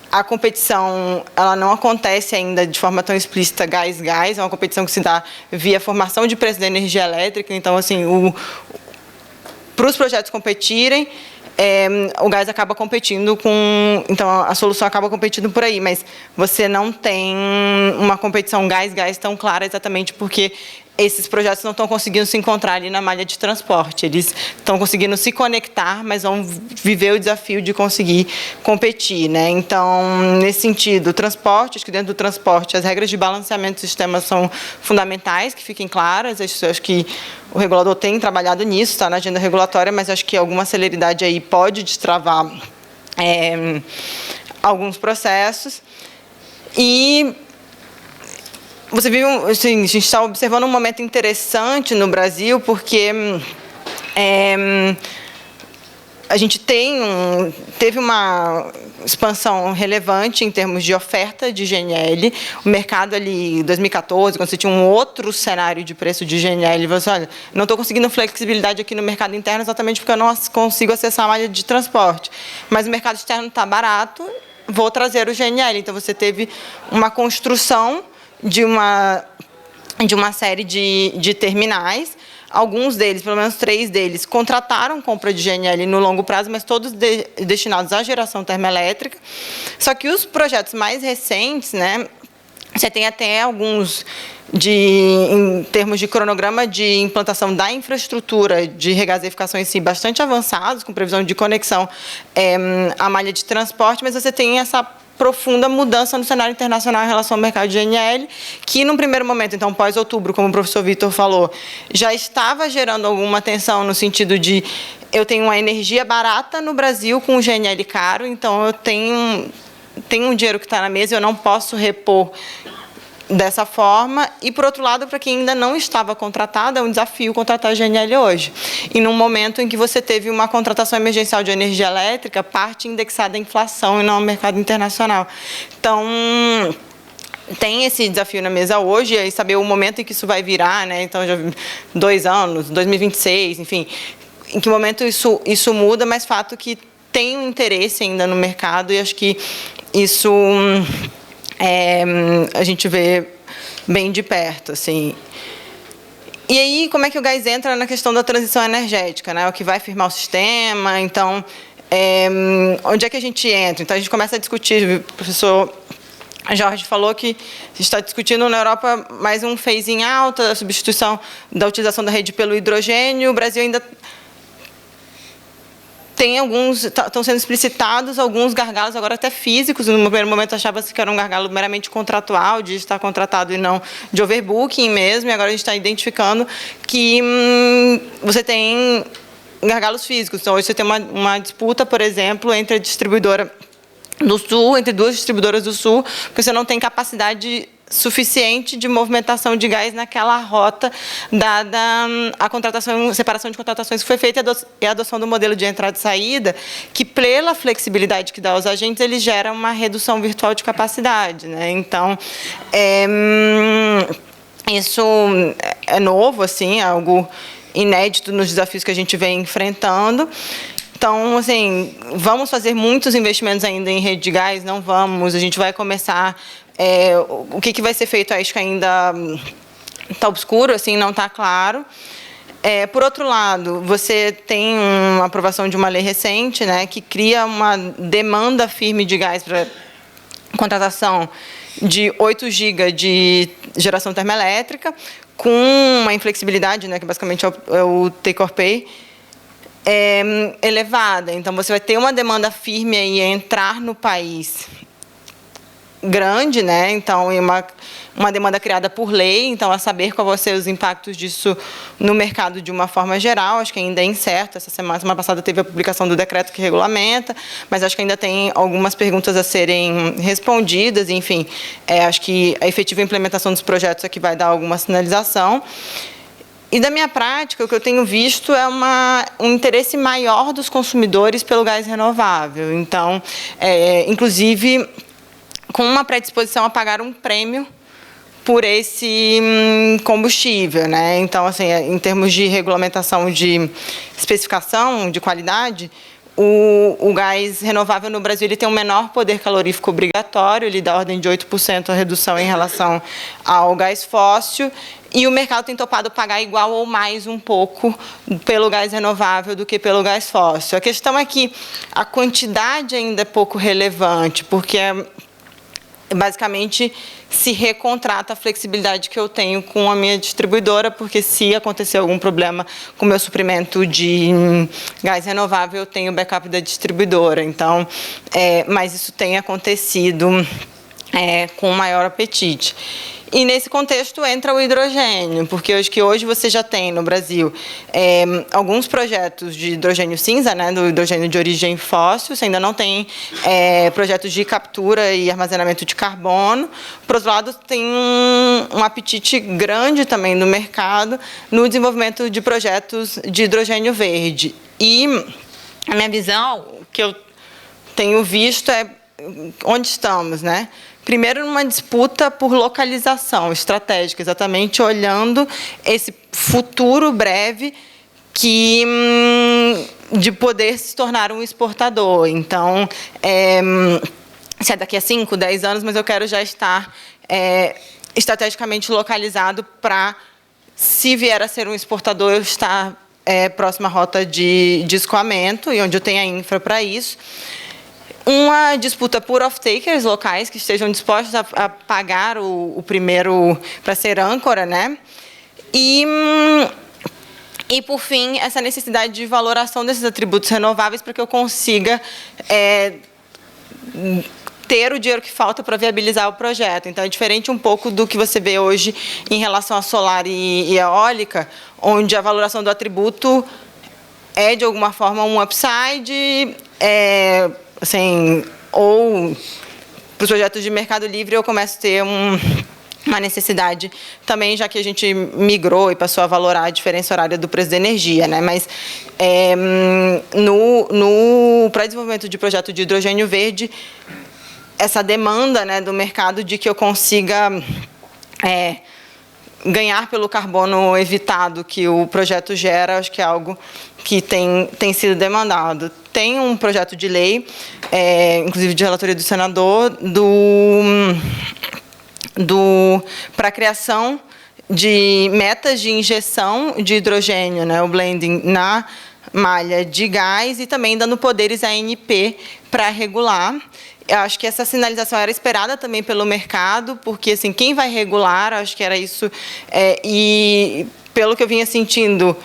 a competição ela não acontece ainda de forma tão explícita gás-gás, é uma competição que se dá via formação de preço da energia elétrica. Então, assim, para os projetos competirem, o gás acaba competindo com... Então, a solução acaba competindo por aí, mas você não tem uma competição gás-gás tão clara, exatamente porque esses projetos não estão conseguindo se encontrar ali na malha de transporte. Eles estão conseguindo se conectar, mas vão viver o desafio de conseguir competir, né? Então, nesse sentido, o transporte, acho que dentro do transporte, as regras de balanceamento do sistema são fundamentais, que fiquem claras. Acho que o regulador tem trabalhado nisso, está na agenda regulatória, mas acho que alguma celeridade aí pode destravar alguns processos. E você viu, assim, a gente está observando um momento interessante no Brasil, porque a gente teve uma expansão relevante em termos de oferta de GNL. O mercado ali, em 2014, quando você tinha um outro cenário de preço de GNL, você, olha, não estou conseguindo flexibilidade aqui no mercado interno exatamente porque eu não consigo acessar a malha de transporte. Mas o mercado externo está barato, vou trazer o GNL. Então, você teve uma construção de uma série de terminais. Alguns deles, pelo menos 3 deles, contrataram compra de GNL no longo prazo, mas todos destinados à geração termoelétrica. Só que os projetos mais recentes, né, você tem até alguns, em termos de cronograma de implantação da infraestrutura de regasificação em si, bastante avançados, com previsão de conexão à malha de transporte, mas você tem essa profunda mudança no cenário internacional em relação ao mercado de GNL, que, num primeiro momento, então, pós-outubro, como o professor Vitor falou, já estava gerando alguma tensão no sentido de eu tenho uma energia barata no Brasil com o GNL caro, então eu tenho um dinheiro que está na mesa e eu não posso repor dessa forma, e, por outro lado, para quem ainda não estava contratado, é um desafio contratar a GNL hoje. E num momento em que você teve uma contratação emergencial de energia elétrica, parte indexada à inflação e não ao mercado internacional. Então, tem esse desafio na mesa hoje, e saber o momento em que isso vai virar, né? Então, já 2 anos, 2026, enfim, em que momento isso muda, mas fato que tem um interesse ainda no mercado, e acho que isso a gente vê bem de perto, assim. E aí, como é que o gás entra na questão da transição energética, né? O que vai firmar o sistema, então, onde é que a gente entra? Então, a gente começa a discutir, o professor Jorge falou que se está discutindo na Europa mais um phasing out, a substituição da utilização da rede pelo hidrogênio. O Brasil ainda tem estão sendo explicitados alguns gargalos, agora até físicos. No primeiro momento achava-se que era um gargalo meramente contratual, de estar contratado e não de overbooking mesmo, e agora a gente está identificando que você tem gargalos físicos. Então, hoje você tem uma disputa, por exemplo, entre a distribuidora do Sul, entre 2 distribuidoras do Sul, porque você não tem capacidade suficiente de movimentação de gás naquela rota, dada a separação de contratações que foi feita e a adoção do modelo de entrada e saída, que, pela flexibilidade que dá aos agentes, ele gera uma redução virtual de capacidade, né? Então, isso é novo, assim, é algo inédito nos desafios que a gente vem enfrentando. Então, assim, vamos fazer muitos investimentos ainda em rede de gás? Não vamos. A gente vai começar... o que vai ser feito, acho que ainda está obscuro, assim, não está claro. Por outro lado, você tem uma aprovação de uma lei recente, né, que cria uma demanda firme de gás para contratação de 8 GB de geração termoelétrica, com uma inflexibilidade, né, que basicamente é o take or pay, elevada. Então, você vai ter uma demanda firme aí a entrar no país grande, né? Então, uma demanda criada por lei, então, a saber qual vão ser os impactos disso no mercado de uma forma geral. Acho que ainda é incerto. Semana passada teve a publicação do decreto que regulamenta, mas acho que ainda tem algumas perguntas a serem respondidas. Enfim, acho que a efetiva implementação dos projetos é que vai dar alguma sinalização. E da minha prática, o que eu tenho visto é um interesse maior dos consumidores pelo gás renovável. Então, inclusive, com uma predisposição a pagar um prêmio por esse combustível, né? Então, assim, em termos de regulamentação de especificação, de qualidade, o gás renovável no Brasil ele tem um menor poder calorífico obrigatório, ele dá ordem de 8% a redução em relação ao gás fóssil, e o mercado tem topado pagar igual ou mais um pouco pelo gás renovável do que pelo gás fóssil. A questão é que a quantidade ainda é pouco relevante, porque basicamente se recontrata a flexibilidade que eu tenho com a minha distribuidora, porque se acontecer algum problema com o meu suprimento de gás renovável, eu tenho o backup da distribuidora. Então, mas isso tem acontecido com maior apetite. E, nesse contexto, entra o hidrogênio, porque hoje você já tem, no Brasil, alguns projetos de hidrogênio cinza, né, do hidrogênio de origem fóssil. Você ainda não tem projetos de captura e armazenamento de carbono. Por outro lado, tem um apetite grande também no mercado no desenvolvimento de projetos de hidrogênio verde. E a minha visão, o que eu tenho visto é onde estamos, né? Primeiro, numa disputa por localização estratégica, exatamente olhando esse futuro breve de poder se tornar um exportador. Então, se é daqui a 5, 10 anos, mas eu quero já estar estrategicamente localizado para, se vier a ser um exportador, eu estar próximo à rota de escoamento, e onde eu tenho a infra para isso. Uma disputa por off-takers locais que estejam dispostos a pagar o primeiro para ser âncora, né? E, por fim, essa necessidade de valoração desses atributos renováveis para que eu consiga ter o dinheiro que falta para viabilizar o projeto. Então, é diferente um pouco do que você vê hoje em relação a solar e eólica, onde a valoração do atributo é, de alguma forma, um upside, assim, ou para os projetos de mercado livre eu começo a ter uma necessidade também, já que a gente migrou e passou a valorar a diferença horária do preço da energia, né? Mas para desenvolvimento de projeto de hidrogênio verde, essa demanda, né, do mercado de que eu consiga ganhar pelo carbono evitado que o projeto gera, acho que é algo que tem sido demandado. Tem um projeto de lei, inclusive de relatoria do senador, para a criação de metas de injeção de hidrogênio, né, o blending na malha de gás, e também dando poderes à ANP para regular. Eu acho que essa sinalização era esperada também pelo mercado, porque assim, quem vai regular, acho que era isso, e pelo que eu vinha sentindo,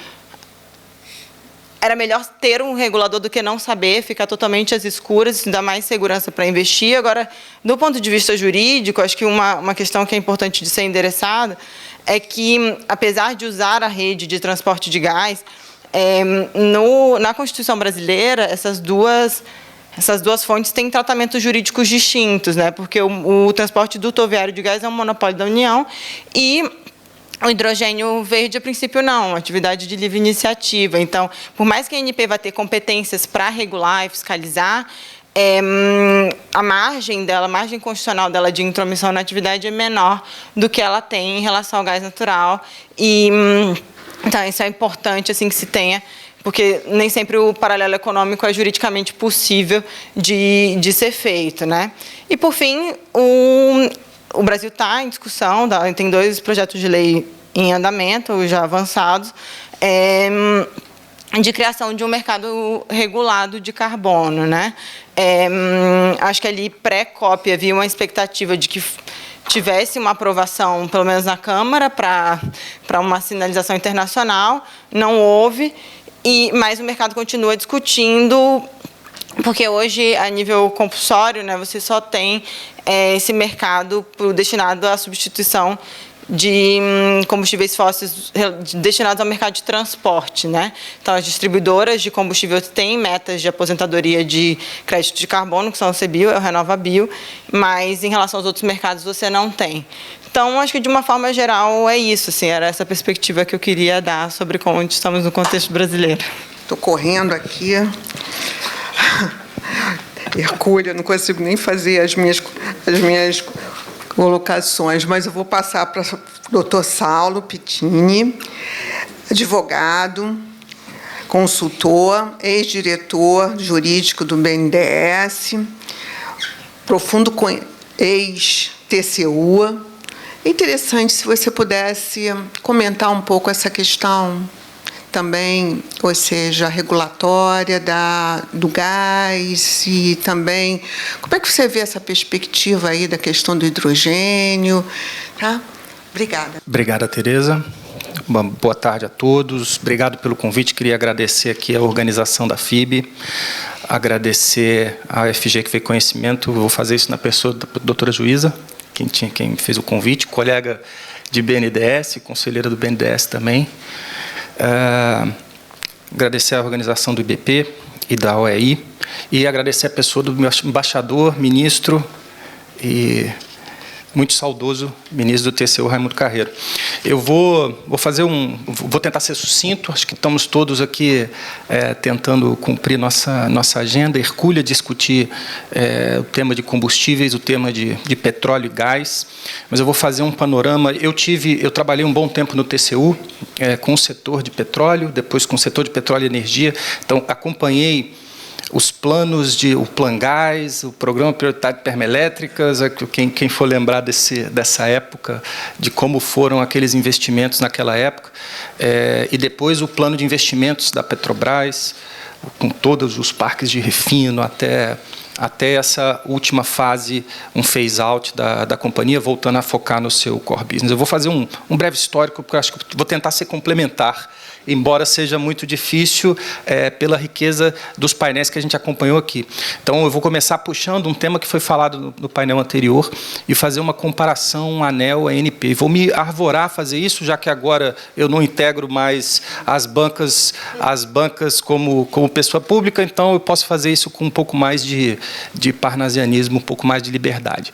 era melhor ter um regulador do que não saber, ficar totalmente às escuras, isso dá mais segurança para investir. Agora, do ponto de vista jurídico, acho que uma questão que é importante de ser endereçada é que, apesar de usar a rede de transporte de gás, na Constituição brasileira, essas duas fontes têm tratamentos jurídicos distintos, né? Porque o transporte dutoviário de gás é um monopólio da União e o hidrogênio verde, a princípio, não, atividade de livre iniciativa. Então, por mais que a ANP vá ter competências para regular e fiscalizar, a margem constitucional dela de intromissão na atividade é menor do que ela tem em relação ao gás natural. Então, isso é importante assim, que se tenha, porque nem sempre o paralelo econômico é juridicamente possível de ser feito, né? E, por fim, o Brasil está em discussão, tem 2 projetos de lei em andamento, já avançados, de criação de um mercado regulado de carbono, né? Acho que ali, pré-COP, havia uma expectativa de que tivesse uma aprovação, pelo menos na Câmara, para uma sinalização internacional. Não houve, mas o mercado continua discutindo, porque hoje, a nível compulsório, né, você só tem esse mercado destinado à substituição de combustíveis fósseis destinados ao mercado de transporte, né? Então, as distribuidoras de combustível têm metas de aposentadoria de crédito de carbono, que são o CBio, o RenovaBio, mas em relação aos outros mercados você não tem. Então, acho que de uma forma geral é isso, assim, era essa perspectiva que eu queria dar sobre como estamos no contexto brasileiro. Estou correndo aqui. Hercúleo, não consigo nem fazer as minhas colocações, mas eu vou passar para o doutor Saulo Pittini, advogado, consultor, ex-diretor jurídico do BNDES, profundo ex-TCU. É interessante se você pudesse comentar um pouco essa questão também, ou seja, regulatória do gás, e também como é que você vê essa perspectiva aí da questão do hidrogênio, tá? Obrigada. Obrigada, Tereza. Uma boa tarde a todos. Obrigado pelo convite. Queria agradecer aqui a organização da FIB, agradecer a FG que fez conhecimento. Vou fazer isso na pessoa da doutora Juíza, quem fez o convite, colega de BNDES, conselheira do BNDES também. Agradecer a organização do IBP e da OEI, e agradecer a pessoa do meu embaixador, ministro e muito saudoso ministro do TCU, Raimundo Carreiro. Eu vou tentar ser sucinto. Acho que estamos todos aqui tentando cumprir nossa agenda hercúlea, discutir o tema de combustíveis, o tema de petróleo e gás, mas eu vou fazer um panorama. Eu trabalhei um bom tempo no TCU, com o setor de petróleo, depois com o setor de petróleo e energia, então acompanhei os planos o Plangás, o Programa Prioritário de Termoelétricas, quem for lembrar dessa época, de como foram aqueles investimentos naquela época, e depois o plano de investimentos da Petrobras, com todos os parques de refino, até essa última fase, um phase-out da companhia, voltando a focar no seu core business. Eu vou fazer um breve histórico, porque eu acho que vou tentar ser complementar embora seja muito difícil pela riqueza dos painéis que a gente acompanhou aqui. Então, eu vou começar puxando um tema que foi falado no painel anterior e fazer uma comparação ANEEL-ANP. E vou me arvorar a fazer isso, já que agora eu não integro mais as bancas como pessoa pública, então eu posso fazer isso com um pouco mais de parnasianismo, um pouco mais de liberdade.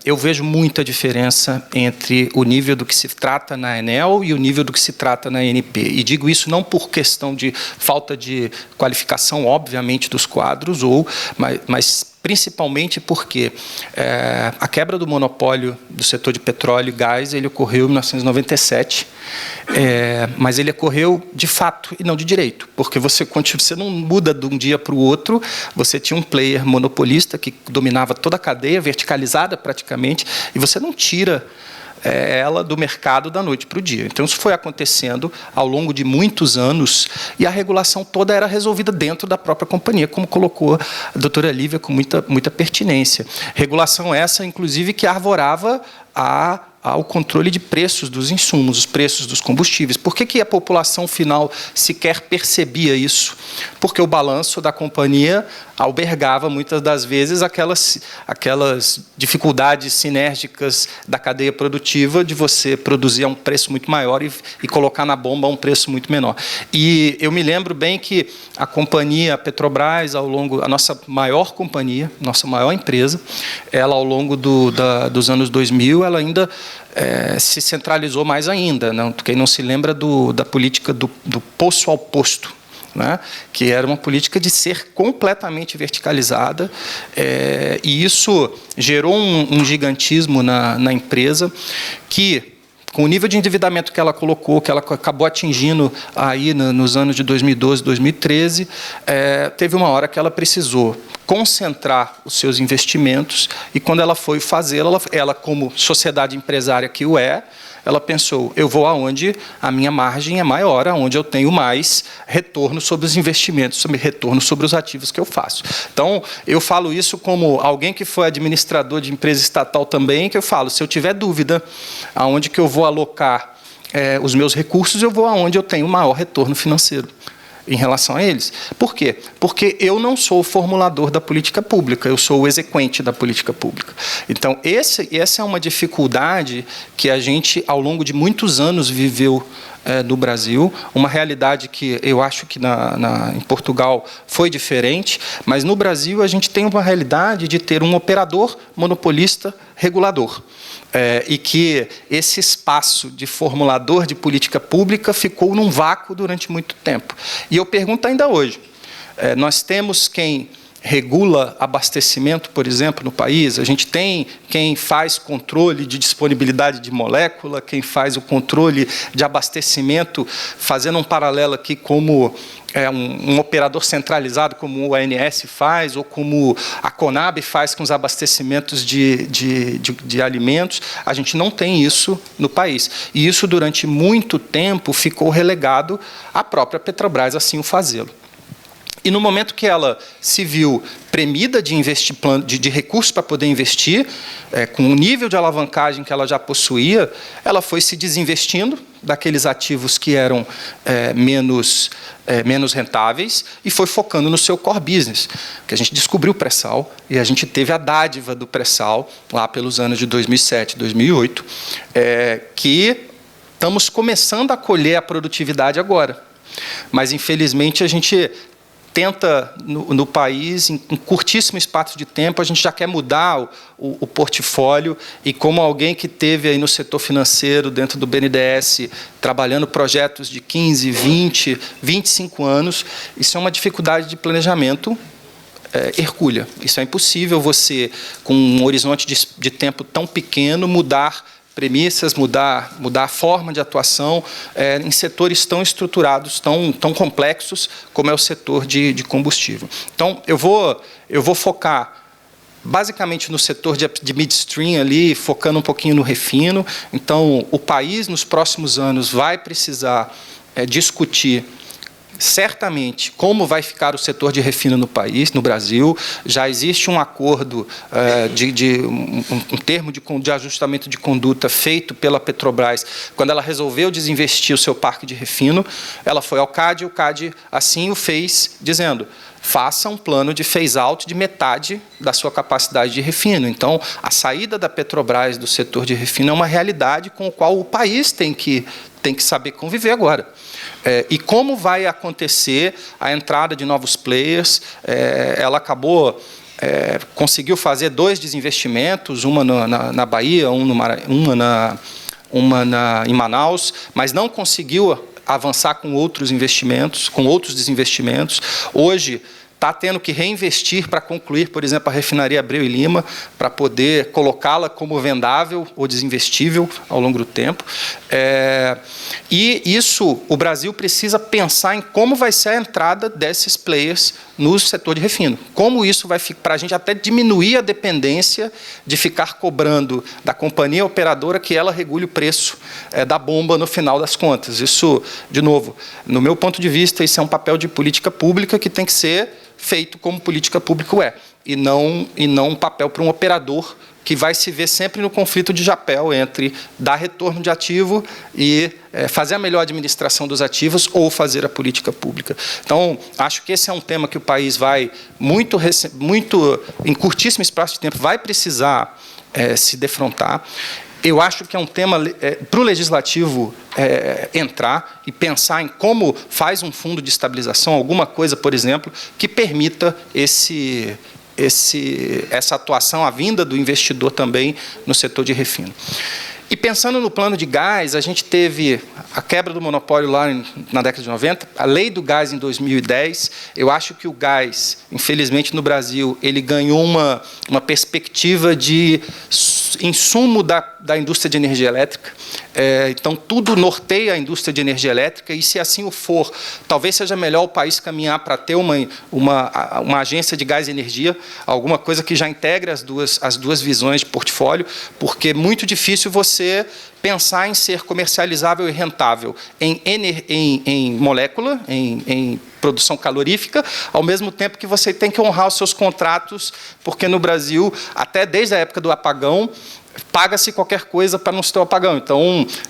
Eu vejo muita diferença entre o nível do que se trata na ANEEL e o nível do que se trata na ANP. E digo isso não por questão de falta de qualificação, obviamente, dos quadros, mas principalmente porque a quebra do monopólio do setor de petróleo e gás ele ocorreu em 1997, mas ele ocorreu de fato e não de direito, porque você não muda de um dia para o outro, você tinha um player monopolista que dominava toda a cadeia, verticalizada praticamente, e você não tira ela do mercado da noite para o dia. Então, isso foi acontecendo ao longo de muitos anos e a regulação toda era resolvida dentro da própria companhia, como colocou a doutora Lívia com muita pertinência. Regulação essa, inclusive, que arvorava ao controle de preços dos insumos, os preços dos combustíveis. Por que a população final sequer percebia isso? Porque o balanço da companhia albergava, muitas das vezes, aquelas dificuldades sinérgicas da cadeia produtiva de você produzir a um preço muito maior e colocar na bomba a um preço muito menor. E eu me lembro bem que a companhia a Petrobras, a nossa maior companhia, nossa maior empresa, ela, ao longo dos anos 2000, ela ainda se centralizou mais ainda. Quem não se lembra da política do poço ao posto, né? Que era uma política de ser completamente verticalizada, e isso gerou um gigantismo na empresa que, com o nível de endividamento que ela colocou, que ela acabou atingindo aí nos anos de 2012, 2013, teve uma hora que ela precisou concentrar os seus investimentos e, quando ela foi fazê-lo, ela como sociedade empresária que ela pensou, eu vou aonde a minha margem é maior, aonde eu tenho mais retorno sobre os investimentos, retorno sobre os ativos que eu faço. Então, eu falo isso como alguém que foi administrador de empresa estatal também, que eu falo, se eu tiver dúvida aonde que eu vou alocar os meus recursos, eu vou aonde eu tenho maior retorno financeiro em relação a eles. Por quê? Porque eu não sou o formulador da política pública, eu sou o exequente da política pública. Então, essa é uma dificuldade que a gente, ao longo de muitos anos, viveu no Brasil, uma realidade que eu acho que em Portugal foi diferente, mas no Brasil a gente tem uma realidade de ter um operador monopolista regulador. E que esse espaço de formulador de política pública ficou num vácuo durante muito tempo. E eu pergunto ainda hoje, nós temos quem regula abastecimento, por exemplo, no país, a gente tem quem faz controle de disponibilidade de molécula, quem faz o controle de abastecimento, fazendo um paralelo aqui como um operador centralizado, como o ANS faz, ou como a Conab faz com os abastecimentos de alimentos. A gente não tem isso no país. E isso, durante muito tempo, ficou relegado à própria Petrobras assim o fazê-lo. E no momento que ela se viu premida de recursos para poder investir, com o nível de alavancagem que ela já possuía, ela foi se desinvestindo daqueles ativos que eram menos rentáveis e foi focando no seu core business, que a gente descobriu o pré-sal e a gente teve a dádiva do pré-sal lá pelos anos de 2007, 2008, que estamos começando a colher a produtividade agora. Mas, infelizmente, a gente tenta, no país, em curtíssimo espaço de tempo, a gente já quer mudar o portfólio, e como alguém que teve aí no setor financeiro, dentro do BNDES, trabalhando projetos de 15, 20, 25 anos, isso é uma dificuldade de planejamento hercúlea. Isso é impossível você, com um horizonte de tempo tão pequeno, mudar premissas, mudar a forma de atuação em setores tão estruturados, tão complexos, como é o setor de combustível. Então, eu vou focar basicamente no setor de midstream ali, focando um pouquinho no refino. Então, o país, nos próximos anos, vai precisar discutir certamente como vai ficar o setor de refino no país, no Brasil. Já existe um acordo um termo de ajustamento de conduta feito pela Petrobras quando ela resolveu desinvestir o seu parque de refino. Ela foi ao CAD, o CAD assim o fez, dizendo: faça um plano de phase-out de metade da sua capacidade de refino. Então, a saída da Petrobras do setor de refino é uma realidade com a qual o país tem que saber conviver agora. E como vai acontecer a entrada de novos players? Ela acabou... conseguiu fazer 2 desinvestimentos, uma na Bahia, em Manaus, mas não conseguiu avançar com outros investimentos, com outros desinvestimentos. Hoje está tendo que reinvestir para concluir, por exemplo, a refinaria Abreu e Lima, para poder colocá-la como vendável ou desinvestível ao longo do tempo. E isso, o Brasil precisa pensar em como vai ser a entrada desses players no setor de refino. Como isso vai ficar, para a gente até diminuir a dependência de ficar cobrando da companhia operadora que ela regule o preço da bomba no final das contas. Isso, de novo, no meu ponto de vista, isso é um papel de política pública que tem que ser feito como política pública e não um papel para um operador que vai se ver sempre no conflito de chapéu entre dar retorno de ativo e fazer a melhor administração dos ativos ou fazer a política pública. Então, acho que esse é um tema que o país vai, em curtíssimo espaço de tempo, vai precisar se defrontar. Eu acho que é um tema para o Legislativo entrar e pensar em como faz um fundo de estabilização, alguma coisa, por exemplo, que permita essa atuação, a vinda do investidor também no setor de refino. E pensando no plano de gás, a gente teve a quebra do monopólio lá na década de 90, a lei do gás em 2010. Eu acho que o gás, infelizmente, no Brasil, ele ganhou uma perspectiva de insumo da indústria de energia elétrica. Então, tudo norteia a indústria de energia elétrica e, se assim o for, talvez seja melhor o país caminhar para ter uma agência de gás e energia, alguma coisa que já integre as duas visões de portfólio, porque é muito difícil você pensar em ser comercializável e rentável em molécula, em produção calorífica, ao mesmo tempo que você tem que honrar os seus contratos, porque no Brasil, até desde a época do apagão, paga-se qualquer coisa para não se ter o apagão.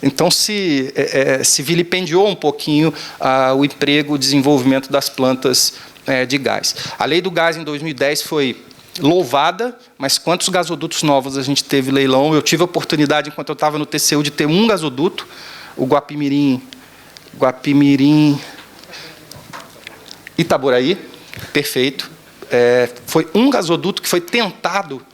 Então se vilipendiou um pouquinho o emprego, o desenvolvimento das plantas de gás. A lei do gás, em 2010, foi louvada, mas quantos gasodutos novos a gente teve leilão? Eu tive a oportunidade, enquanto eu estava no TCU, de ter um gasoduto, o Guapimirim Itaboraí, perfeito. Foi um gasoduto que foi tentado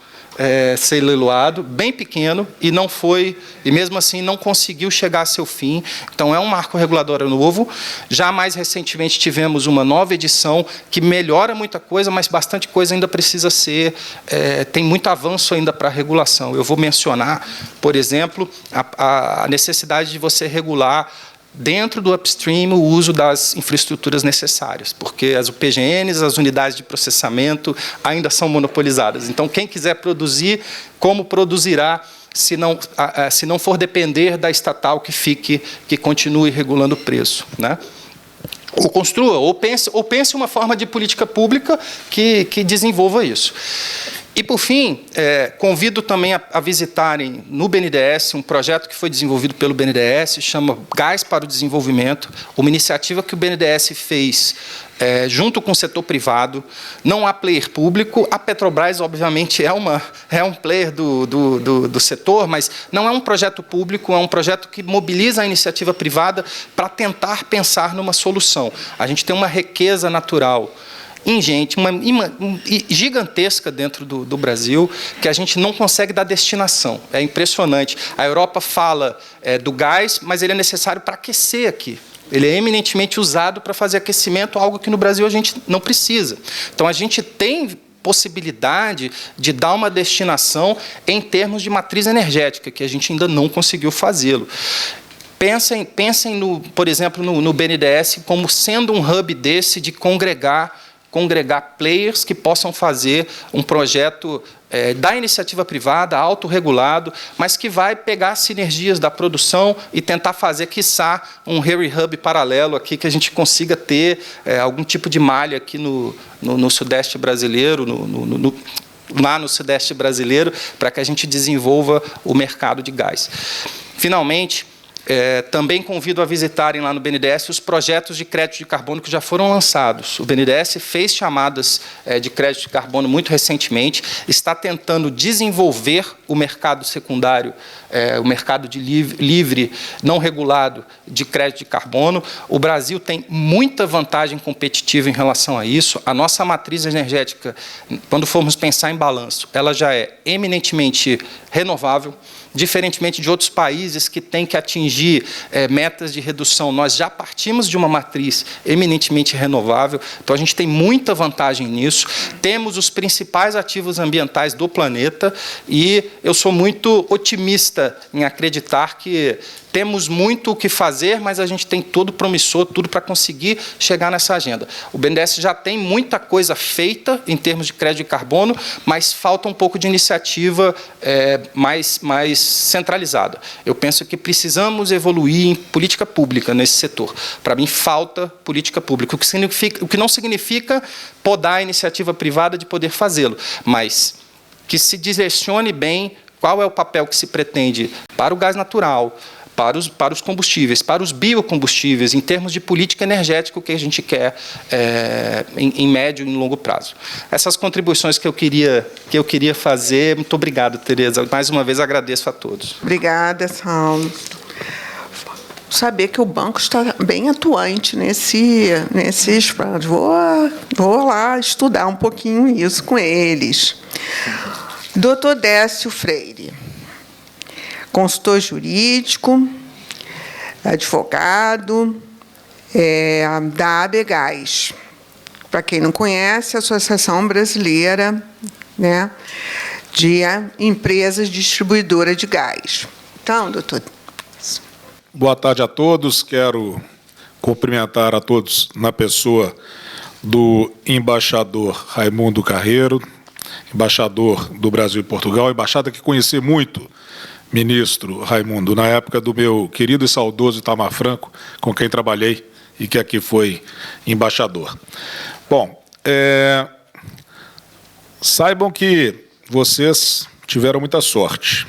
ser leiloado, bem pequeno, e não foi, e mesmo assim não conseguiu chegar a seu fim. Então é um marco regulatório novo. Já mais recentemente tivemos uma nova edição que melhora muita coisa, mas bastante coisa ainda precisa ser, tem muito avanço ainda para a regulação. Eu vou mencionar, por exemplo, a necessidade de você regular dentro do upstream o uso das infraestruturas necessárias, porque as UPGNs, as unidades de processamento, ainda são monopolizadas. Então, quem quiser produzir, como produzirá, se não for depender da estatal que continue regulando o preço, né? Ou construa, ou pense uma forma de política pública que desenvolva isso. E, por fim, convido também a visitarem no BNDES um projeto que foi desenvolvido pelo BNDES, chama Gás para o Desenvolvimento, uma iniciativa que o BNDES fez junto com o setor privado. Não há player público. A Petrobras, obviamente, é um player do setor, mas não é um projeto público, é um projeto que mobiliza a iniciativa privada para tentar pensar numa solução. A gente tem uma riqueza natural ingente, gigantesca dentro do Brasil, que a gente não consegue dar destinação. É impressionante. A Europa fala do gás, mas ele é necessário para aquecer aqui. Ele é eminentemente usado para fazer aquecimento, algo que no Brasil a gente não precisa. Então, a gente tem possibilidade de dar uma destinação em termos de matriz energética, que a gente ainda não conseguiu fazê-lo. Pensem por exemplo, no BNDES como sendo um hub desse de congregar congregar players que possam fazer um projeto da iniciativa privada, autorregulado, mas que vai pegar sinergias da produção e tentar fazer, quiçá, um Harry Hub paralelo aqui, que a gente consiga ter algum tipo de malha aqui no Sudeste brasileiro, lá no Sudeste brasileiro, para que a gente desenvolva o mercado de gás. Finalmente, também convido a visitarem lá no BNDES os projetos de crédito de carbono que já foram lançados. O BNDES fez chamadas de crédito de carbono muito recentemente, está tentando desenvolver o mercado secundário, o mercado de livre, não regulado, de crédito de carbono. O Brasil tem muita vantagem competitiva em relação a isso. A nossa matriz energética, quando formos pensar em balanço, ela já é eminentemente renovável, diferentemente de outros países que têm que atingir metas de redução. Nós já partimos de uma matriz eminentemente renovável, então a gente tem muita vantagem nisso. Temos os principais ativos ambientais do planeta e eu sou muito otimista em acreditar que temos muito o que fazer, mas a gente tem tudo promissor, tudo para conseguir chegar nessa agenda. O BNDES já tem muita coisa feita em termos de crédito de carbono, mas falta um pouco de iniciativa mais centralizada. Eu penso que precisamos evoluir em política pública nesse setor. Para mim, falta política pública, o que não significa podar a iniciativa privada de poder fazê-lo, mas que se direcione bem qual é o papel que se pretende para o gás natural, para os combustíveis, para os biocombustíveis, em termos de política energética, o que a gente quer em médio e em longo prazo. Essas contribuições que eu queria fazer. Muito obrigado, Tereza. Mais uma vez, agradeço a todos. Obrigada, Saulo. Saber que o banco está bem atuante nesses planos. Vou lá estudar um pouquinho isso com eles. Dr. Décio Freire, consultor jurídico, advogado da ABGás. Para quem não conhece, a Associação Brasileira, né, de Empresas Distribuidoras de Gás. Então, doutor. Boa tarde a todos. Quero cumprimentar a todos na pessoa do embaixador Raimundo Carreiro, embaixador do Brasil e Portugal, embaixada que conheci muito, ministro Raimundo, na época do meu querido e saudoso Itamar Franco, com quem trabalhei e que aqui foi embaixador. Bom, saibam que vocês tiveram muita sorte.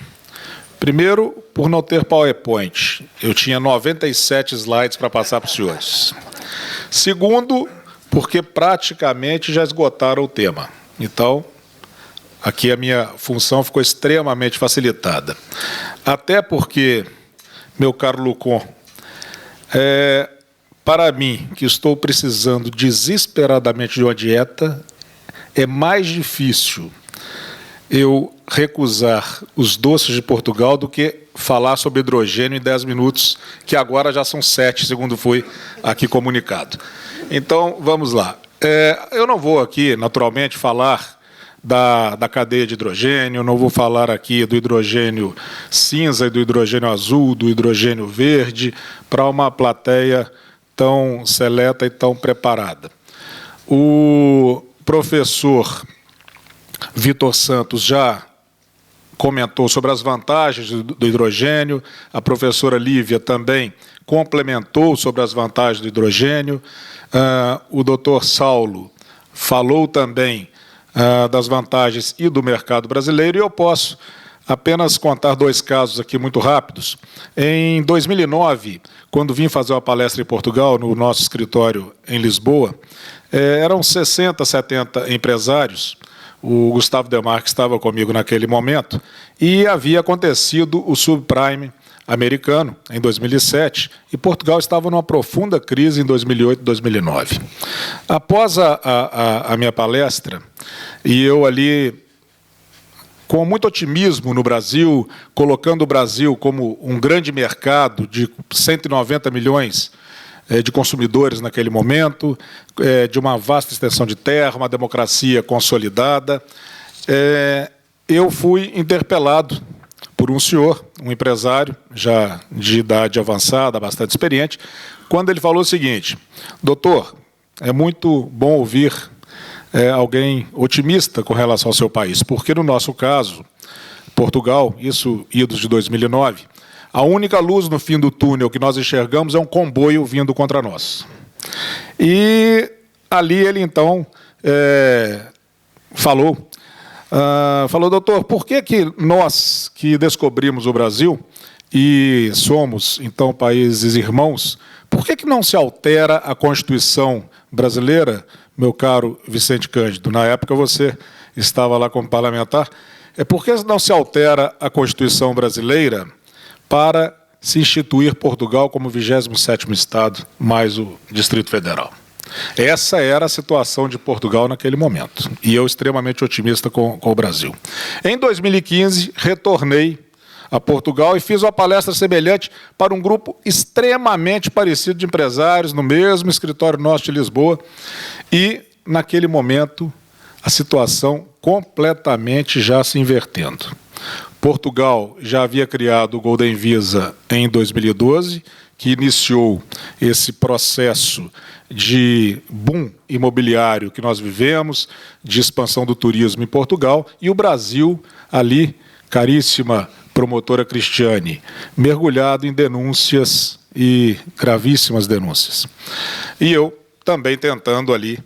Primeiro, por não ter PowerPoint. Eu tinha 97 slides para passar para os senhores. Segundo, porque praticamente já esgotaram o tema. Então, aqui a minha função ficou extremamente facilitada. Até porque, meu caro Lucon, para mim, que estou precisando desesperadamente de uma dieta, é mais difícil eu recusar os doces de Portugal do que falar sobre hidrogênio em 10 minutos, que agora já são 7, segundo foi aqui comunicado. Então, vamos lá. Eu não vou aqui, naturalmente, falar da cadeia de hidrogênio, não vou falar aqui do hidrogênio cinza e do hidrogênio azul, do hidrogênio verde, para uma plateia tão seleta e tão preparada. O professor Vitor Santos já comentou sobre as vantagens do hidrogênio, a professora Lívia também complementou sobre as vantagens do hidrogênio, o doutor Saulo falou também das vantagens e do mercado brasileiro, e eu posso apenas contar 2 casos aqui muito rápidos. Em 2009, quando vim fazer uma palestra em Portugal, no nosso escritório em Lisboa, eram 60, 70 empresários. O Gustavo Demarque estava comigo naquele momento, e havia acontecido o subprime americano em 2007, e Portugal estava numa profunda crise em 2008 e 2009. Após a minha palestra, e eu ali, com muito otimismo no Brasil, colocando o Brasil como um grande mercado de 190 milhões de consumidores naquele momento, de uma vasta extensão de terra, uma democracia consolidada, eu fui interpelado por um senhor, um empresário, já de idade avançada, bastante experiente, quando ele falou o seguinte: doutor, é muito bom ouvir alguém otimista com relação ao seu país, porque no nosso caso, Portugal, isso idos de 2009, a única luz no fim do túnel que nós enxergamos é um comboio vindo contra nós. E ali ele, então, falou, doutor, por que nós que descobrimos o Brasil e somos, então, países irmãos, por que não se altera a Constituição brasileira, meu caro Vicente Cândido? Na época você estava lá como parlamentar. Por que não se altera a Constituição brasileira para se instituir Portugal como 27º Estado, mais o Distrito Federal? Essa era a situação de Portugal naquele momento. E eu extremamente otimista com o Brasil. Em 2015, retornei a Portugal e fiz uma palestra semelhante para um grupo extremamente parecido de empresários, no mesmo escritório nosso de Lisboa. E, naquele momento, a situação completamente já se invertendo. Portugal já havia criado o Golden Visa em 2012, que iniciou esse processo de boom imobiliário que nós vivemos, de expansão do turismo em Portugal, e o Brasil ali, caríssima promotora Cristiane, mergulhado em denúncias e gravíssimas denúncias. E eu também tentando ali,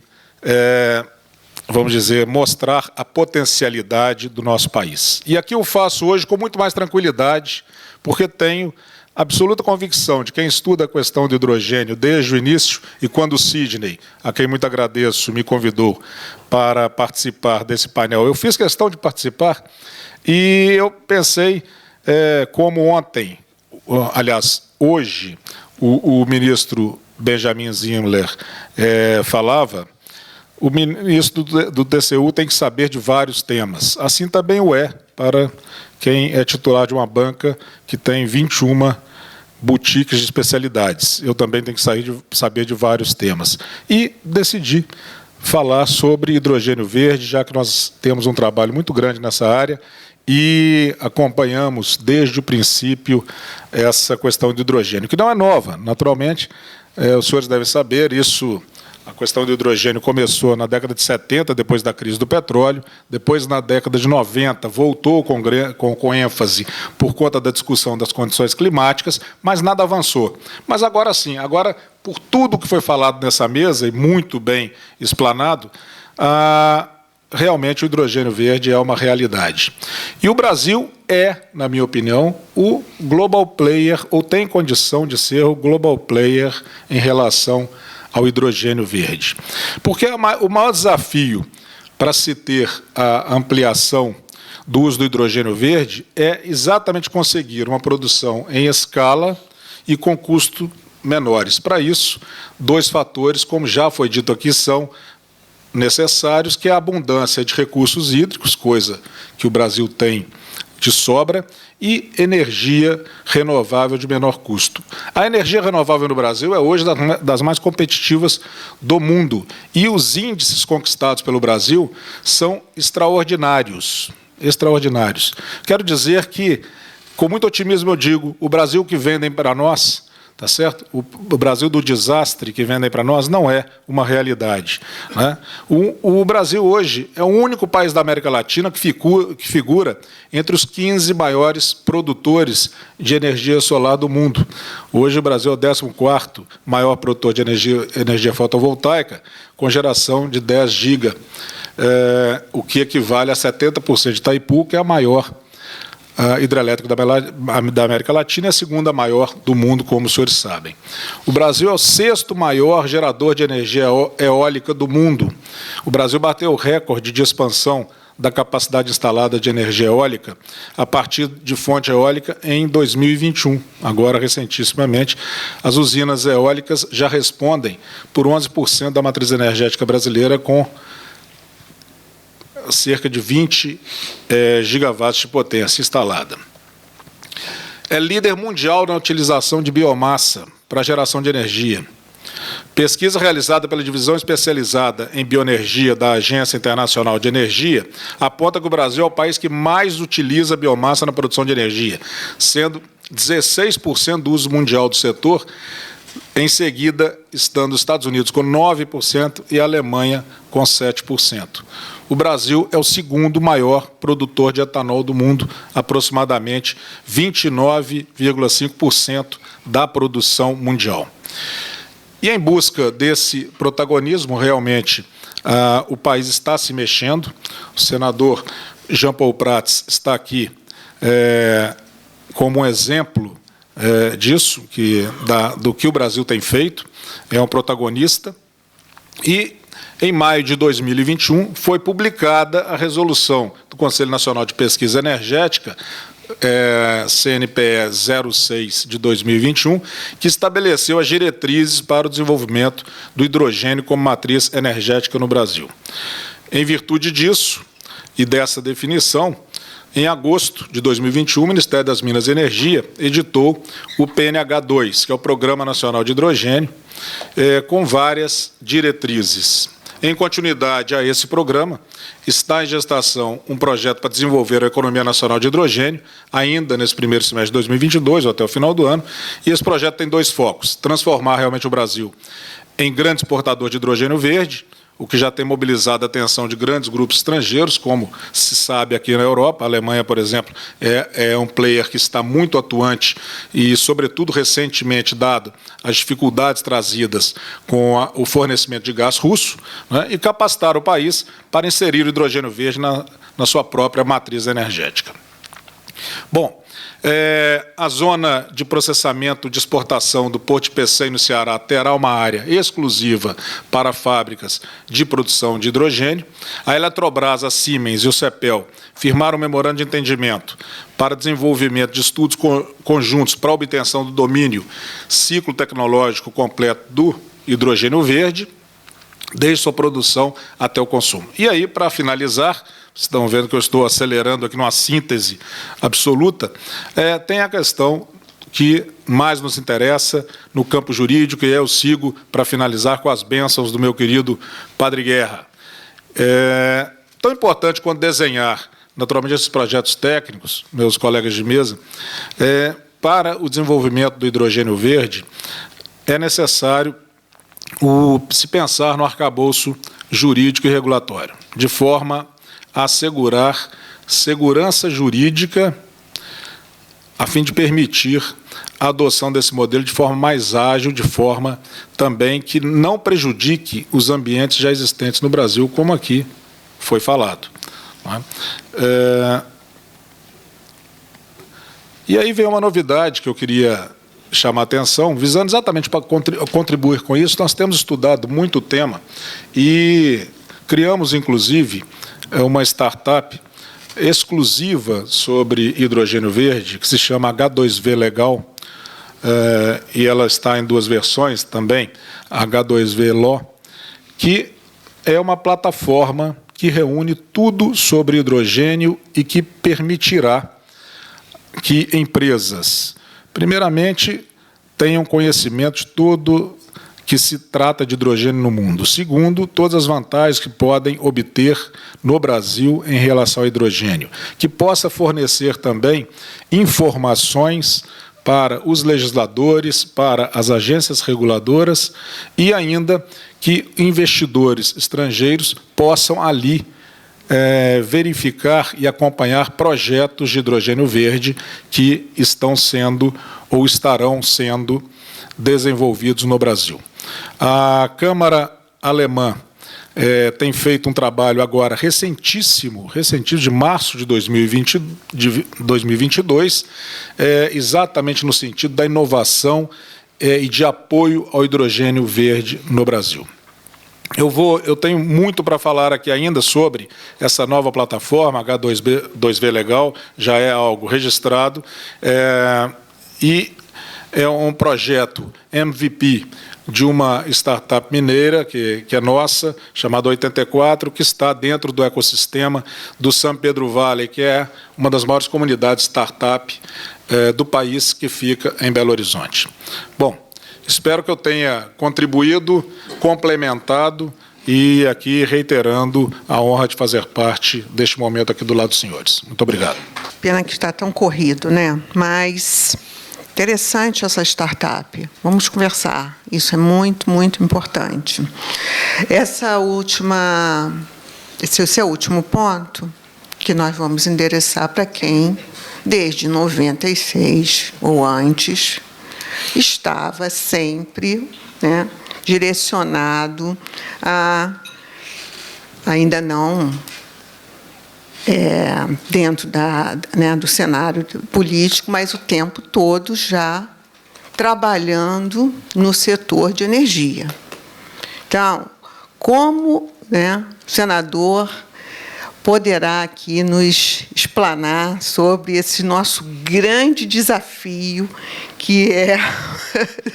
vamos dizer, mostrar a potencialidade do nosso país. E aqui eu faço hoje com muito mais tranquilidade, porque tenho absoluta convicção de quem estuda a questão do hidrogênio desde o início, e quando o Sidney, a quem muito agradeço, me convidou para participar desse painel, eu fiz questão de participar, e eu pensei, como ontem, aliás, hoje, o ministro Benjamin Zimler falava, o ministro do TCU tem que saber de vários temas. Assim também o é para quem é titular de uma banca que tem 21 boutiques de especialidades. Eu também tenho que saber de vários temas. E decidi falar sobre hidrogênio verde, já que nós temos um trabalho muito grande nessa área e acompanhamos desde o princípio essa questão de hidrogênio, que não é nova, naturalmente, os senhores devem saber, a questão do hidrogênio começou na década de 70, depois da crise do petróleo, depois na década de 90 voltou com ênfase por conta da discussão das condições climáticas, mas nada avançou. Mas agora sim, agora, por tudo que foi falado nessa mesa, e muito bem explanado, realmente o hidrogênio verde é uma realidade. E o Brasil na minha opinião, o global player, ou tem condição de ser o global player em relação ao hidrogênio verde. Porque o maior desafio para se ter a ampliação do uso do hidrogênio verde é exatamente conseguir uma produção em escala e com custo menores. Para isso, 2 fatores, como já foi dito aqui, são necessários, que é a abundância de recursos hídricos, coisa que o Brasil tem de sobra, e energia renovável de menor custo. A energia renovável no Brasil é hoje das mais competitivas do mundo, e os índices conquistados pelo Brasil são extraordinários. Extraordinários. Quero dizer que, com muito otimismo, eu digo, o Brasil que vendem para nós, tá certo? O Brasil do desastre que vendem para nós não é uma realidade, né? O Brasil hoje é o único país da América Latina que figura entre os 15 maiores produtores de energia solar do mundo. Hoje o Brasil é o 14º maior produtor de energia fotovoltaica, com geração de 10 giga, o que equivale a 70% de Itaipu, que é a maior hidrelétrica da América Latina, é a 2ª maior do mundo, como os senhores sabem. O Brasil é o 6º maior gerador de energia eólica do mundo. O Brasil bateu o recorde de expansão da capacidade instalada de energia eólica a partir de fonte eólica em 2021. Agora, recentissimamente, as usinas eólicas já respondem por 11% da matriz energética brasileira, com cerca de 20 gigawatts de potência instalada. É líder mundial na utilização de biomassa para geração de energia. Pesquisa realizada pela Divisão Especializada em Bioenergia da Agência Internacional de Energia aponta que o Brasil é o país que mais utiliza biomassa na produção de energia, sendo 16% do uso mundial do setor Em seguida, estando os Estados Unidos com 9% e a Alemanha com 7%. O Brasil é o segundo maior produtor de etanol do mundo, aproximadamente 29,5% da produção mundial. E em busca desse protagonismo, realmente, o país está se mexendo. O senador Jean Paul Prats está aqui como um exemplo disso, do que o Brasil tem feito, é um protagonista. E, em maio de 2021, foi publicada a resolução do Conselho Nacional de Pesquisa Energética, CNPE 06 de 2021, que estabeleceu as diretrizes para o desenvolvimento do hidrogênio como matriz energética no Brasil. Em virtude disso e dessa definição, em agosto de 2021, o Ministério das Minas e Energia editou o PNH2, que é o Programa Nacional de Hidrogênio, com várias diretrizes. Em continuidade a esse programa, está em gestação um projeto para desenvolver a economia nacional de hidrogênio, ainda nesse primeiro semestre de 2022, ou até o final do ano, e esse projeto tem dois focos: transformar realmente o Brasil em grande exportador de hidrogênio verde, o que já tem mobilizado a atenção de grandes grupos estrangeiros, como se sabe aqui na Europa. A Alemanha, por exemplo, é um player que está muito atuante e, sobretudo, recentemente, dado as dificuldades trazidas com o fornecimento de gás russo, né, e capacitar o país para inserir o hidrogênio verde na sua própria matriz energética. Bom, a zona de processamento de exportação do Porto de Pecém, no Ceará, terá uma área exclusiva para fábricas de produção de hidrogênio. A Eletrobras, a Siemens e o CEPEL firmaram um memorando de entendimento para desenvolvimento de estudos conjuntos para a obtenção do domínio ciclo tecnológico completo do hidrogênio verde, desde sua produção até o consumo. E aí, para finalizar, vocês estão vendo que eu estou acelerando aqui numa síntese absoluta, tem a questão que mais nos interessa no campo jurídico, e eu sigo para finalizar com as bênçãos do meu querido Padre Guerra. Tão importante quanto desenhar, naturalmente, esses projetos técnicos, meus colegas de mesa, para o desenvolvimento do hidrogênio verde, é necessário se pensar no arcabouço jurídico e regulatório, de forma a assegurar segurança jurídica, a fim de permitir a adoção desse modelo de forma mais ágil, de forma também que não prejudique os ambientes já existentes no Brasil, como aqui foi falado. E aí vem uma novidade que eu queria chamar a atenção, visando exatamente para contribuir com isso. Nós temos estudado muito o tema e criamos, inclusive, uma startup exclusiva sobre hidrogênio verde, que se chama H2V Legal, e ela está em duas versões também, H2V Law, que é uma plataforma que reúne tudo sobre hidrogênio e que permitirá que empresas, primeiramente, tenham conhecimento de tudo que se trata de hidrogênio no mundo. Segundo, todas as vantagens que podem obter no Brasil em relação ao hidrogênio, que possa fornecer também informações para os legisladores, para as agências reguladoras e ainda que investidores estrangeiros possam ali verificar e acompanhar projetos de hidrogênio verde que estão sendo ou estarão sendo desenvolvidos no Brasil. A Câmara Alemã tem feito um trabalho agora recentíssimo, de março de 2022, exatamente no sentido da inovação e de apoio ao hidrogênio verde no Brasil. Eu tenho muito para falar aqui ainda sobre essa nova plataforma, H2V Legal, já é algo registrado, e é um projeto MVP de uma startup mineira, que é nossa, chamada 84, que está dentro do ecossistema do San Pedro Valley, que é uma das maiores comunidades startup do país, que fica em Belo Horizonte. Bom, espero que eu tenha contribuído, complementado e aqui reiterando a honra de fazer parte deste momento aqui do lado dos senhores. Muito obrigado. Pena que está tão corrido, né? Mas interessante essa startup. Vamos conversar. Isso é muito, muito importante. Esse é o último ponto que nós vamos endereçar para quem, desde 96 ou antes, estava sempre, né, direcionado a, ainda não dentro do cenário político, mas o tempo todo já trabalhando no setor de energia. Então, como, né, o senador poderá aqui nos explanar sobre esse nosso grande desafio, que é,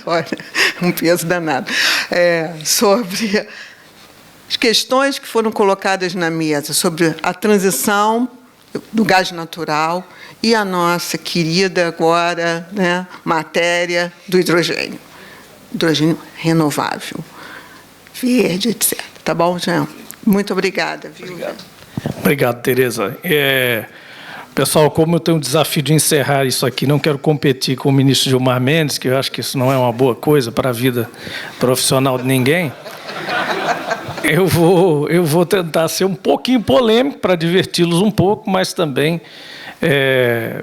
olha, um peso danado, sobre as questões que foram colocadas na mesa, sobre a transição do gás natural e a nossa querida agora, né, matéria do hidrogênio renovável, verde, etc. Tá bom, Jean? Muito obrigada. Viu? Obrigado, Tereza. Pessoal, como eu tenho o desafio de encerrar isso aqui, não quero competir com o ministro Gilmar Mendes, que eu acho que isso não é uma boa coisa para a vida profissional de ninguém. Eu vou tentar ser um pouquinho polêmico para diverti-los um pouco, mas também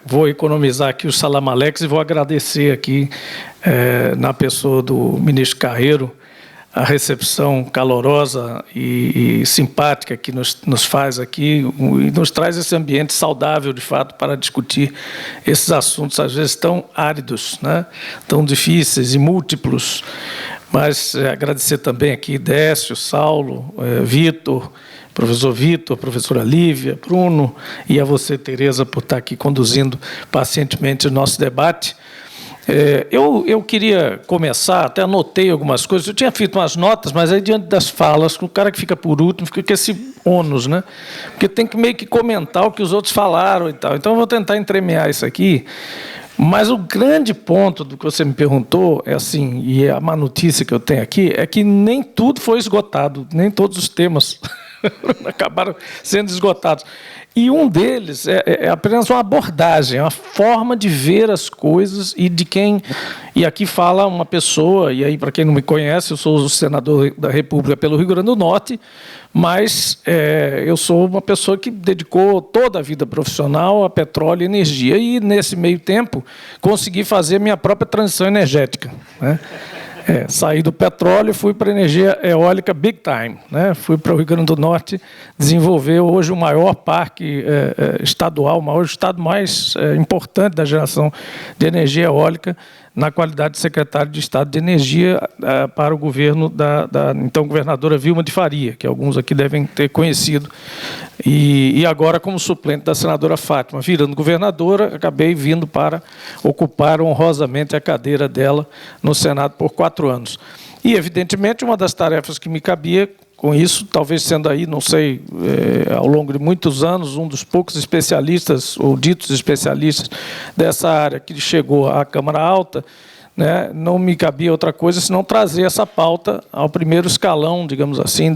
vou economizar aqui os salamaleques e vou agradecer aqui, na pessoa do ministro Carreiro, a recepção calorosa e simpática que nos faz aqui e nos traz esse ambiente saudável, de fato, para discutir esses assuntos, às vezes, tão áridos, né? Tão difíceis e múltiplos. Mas agradecer também aqui Décio, Saulo, Vitor, professora Lívia, Bruno, e a você, Tereza, por estar aqui conduzindo pacientemente o nosso debate. Eu queria começar, até anotei algumas coisas, eu tinha feito umas notas, mas aí diante das falas, o cara que fica por último, fica com esse ônus, né? Porque tem que meio que comentar o que os outros falaram e tal. Então, eu vou tentar entremear isso aqui. Mas o grande ponto do que você me perguntou, assim, e a má notícia que eu tenho aqui, é que nem tudo foi esgotado, nem todos os temas acabaram sendo esgotados. E um deles é apenas uma abordagem, uma forma de ver as coisas e de quem... E aqui fala uma pessoa, e aí, para quem não me conhece, eu sou o senador da República pelo Rio Grande do Norte, mas eu sou uma pessoa que dedicou toda a vida profissional a petróleo e energia, e, nesse meio tempo, consegui fazer minha própria transição energética, né? Saí do petróleo e fui para a energia eólica big time, né? Fui para o Rio Grande do Norte desenvolver hoje o maior parque estadual, o maior estado mais importante da geração de energia eólica, na qualidade de secretário de Estado de Energia para o governo da então governadora Vilma de Faria, que alguns aqui devem ter conhecido, e agora como suplente da senadora Fátima. Virando governadora, acabei vindo para ocupar honrosamente a cadeira dela no Senado por 4 anos. E, evidentemente, uma das tarefas que me cabia com isso, talvez sendo aí, não sei, ao longo de muitos anos, um dos poucos especialistas, ou ditos especialistas, dessa área que chegou à Câmara Alta, né, não me cabia outra coisa senão trazer essa pauta ao primeiro escalão, digamos assim,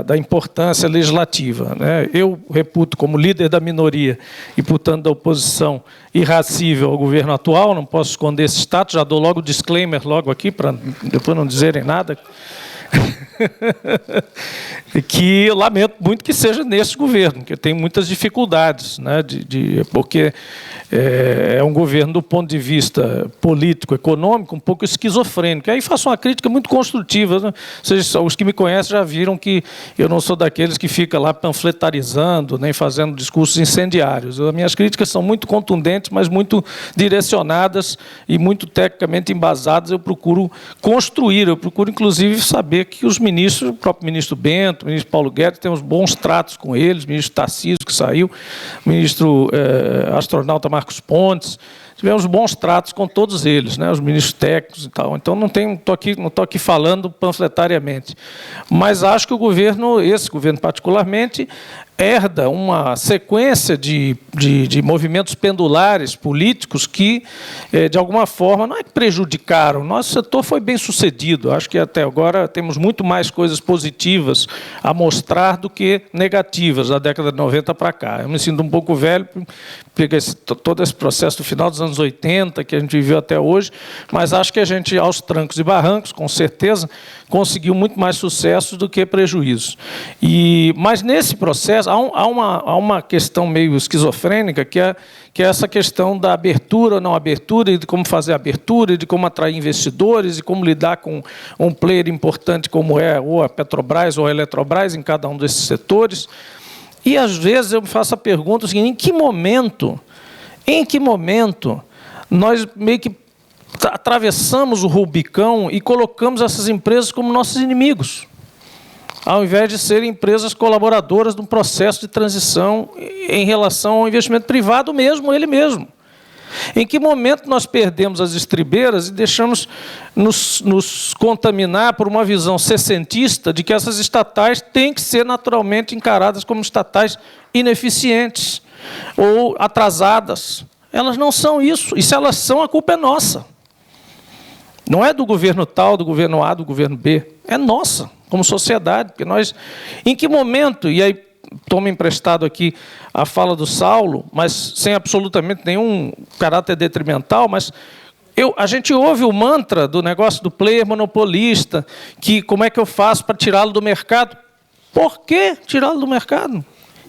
da importância legislativa, né? Eu reputo como líder da minoria e, portanto, da oposição irracível ao governo atual, não posso esconder esse status, já dou logo o disclaimer logo aqui, para depois não dizerem nada, que eu lamento muito que seja nesse governo, que tem muitas dificuldades, né, porque é um governo, do ponto de vista político, econômico, um pouco esquizofrênico. Aí faço uma crítica muito construtiva, né? Os que me conhecem já viram que eu não sou daqueles que fica lá panfletarizando, nem fazendo discursos incendiários. As minhas críticas são muito contundentes, mas muito direcionadas e muito tecnicamente embasadas. Eu procuro construir, eu procuro, inclusive, saber que os ministros, o próprio ministro Bento, o ministro Paulo Guedes, temos bons tratos com eles, o ministro Tarcísio, que saiu, o ministro astronauta Marcos Pontes, tivemos bons tratos com todos eles, né, os ministros técnicos e tal. Então, não estou aqui falando panfletariamente. Mas acho que o governo, esse governo particularmente, herda uma sequência de movimentos pendulares políticos que, de alguma forma, não é que prejudicaram. Nosso setor foi bem sucedido. Acho que até agora temos muito mais coisas positivas a mostrar do que negativas da década de 90 para cá. Eu me sinto um pouco velho, peguei todo esse processo do final dos anos 80, que a gente viveu até hoje, mas acho que a gente, aos trancos e barrancos, com certeza, conseguiu muito mais sucesso do que prejuízos. Mas nesse processo, há uma questão meio esquizofrênica, que é essa questão da abertura ou não abertura, e de como fazer a abertura, e de como atrair investidores, e como lidar com um player importante como é ou a Petrobras ou a Eletrobras em cada um desses setores. E, às vezes, eu me faço a pergunta seguinte: em que momento nós meio que atravessamos o Rubicão e colocamos essas empresas como nossos inimigos, ao invés de serem empresas colaboradoras de um processo de transição em relação ao investimento privado mesmo, ele mesmo? Em que momento nós perdemos as estribeiras e deixamos nos contaminar por uma visão sessentista de que essas estatais têm que ser naturalmente encaradas como estatais ineficientes ou atrasadas? Elas não são isso, e se elas são, a culpa é nossa. Não é do governo tal, do governo A, do governo B, é nossa, como sociedade. Porque nós, em que momento, e aí tomo emprestado aqui a fala do Saulo, mas sem absolutamente nenhum caráter detrimental, mas a gente ouve o mantra do negócio do player monopolista, que como é que eu faço para tirá-lo do mercado? Por que tirá-lo do mercado?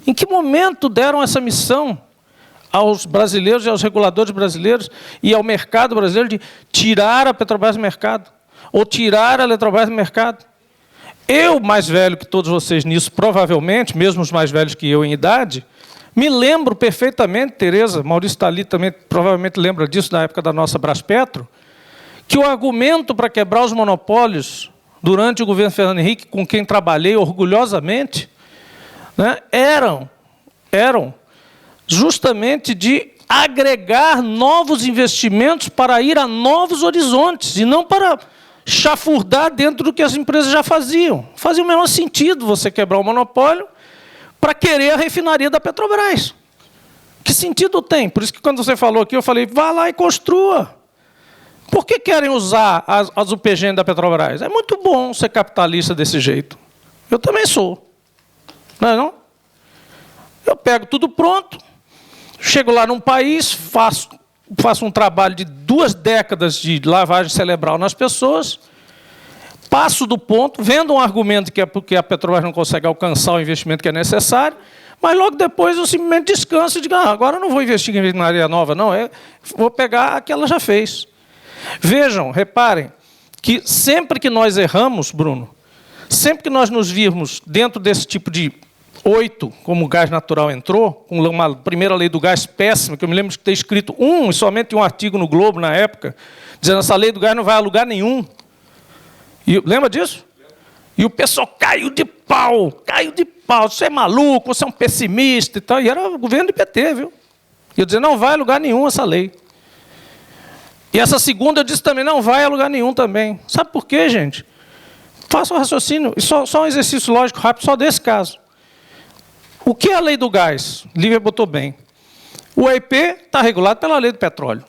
Em que momento deram essa missão aos brasileiros e aos reguladores brasileiros e ao mercado brasileiro de tirar a Petrobras do mercado, ou tirar a Eletrobras do mercado? Eu, mais velho que todos vocês nisso, provavelmente, mesmo os mais velhos que eu em idade, me lembro perfeitamente, Tereza, Maurício está ali também, provavelmente lembra disso na época da nossa Braspetro, que o argumento para quebrar os monopólios durante o governo Fernando Henrique, com quem trabalhei orgulhosamente, né, eram justamente de agregar novos investimentos para ir a novos horizontes, e não para chafurdar dentro do que as empresas já faziam. Fazia o menor sentido você quebrar o monopólio para querer a refinaria da Petrobras. Que sentido tem? Por isso que quando você falou aqui, eu falei, vá lá e construa. Por que querem usar as UPGN da Petrobras? É muito bom ser capitalista desse jeito. Eu também sou. Não é não? Eu pego tudo pronto, chego lá num país, faço um trabalho de 2 décadas de lavagem cerebral nas pessoas, passo do ponto, vendo um argumento que é porque a Petrobras não consegue alcançar o investimento que é necessário, mas logo depois eu simplesmente descanso e digo, agora eu não vou investir em refinaria nova, não, vou pegar a que ela já fez. Vejam, reparem, que sempre que nós erramos, Bruno, sempre que nós nos virmos dentro desse tipo de 8, como o gás natural entrou, com uma primeira lei do gás péssima, que eu me lembro de ter escrito e somente um artigo no Globo na época, dizendo que essa lei do gás não vai a lugar nenhum. E, lembra disso? E o pessoal caiu de pau, você é maluco, você é um pessimista e tal. E era o governo do PT, viu? E eu dizia, não vai a lugar nenhum essa lei. E essa segunda eu disse também, não vai a lugar nenhum também. Sabe por quê, gente? Faça um raciocínio, e só um exercício lógico rápido, só desse caso. O que é a lei do gás? Lívia botou bem. O EIP está regulado pela lei do petróleo.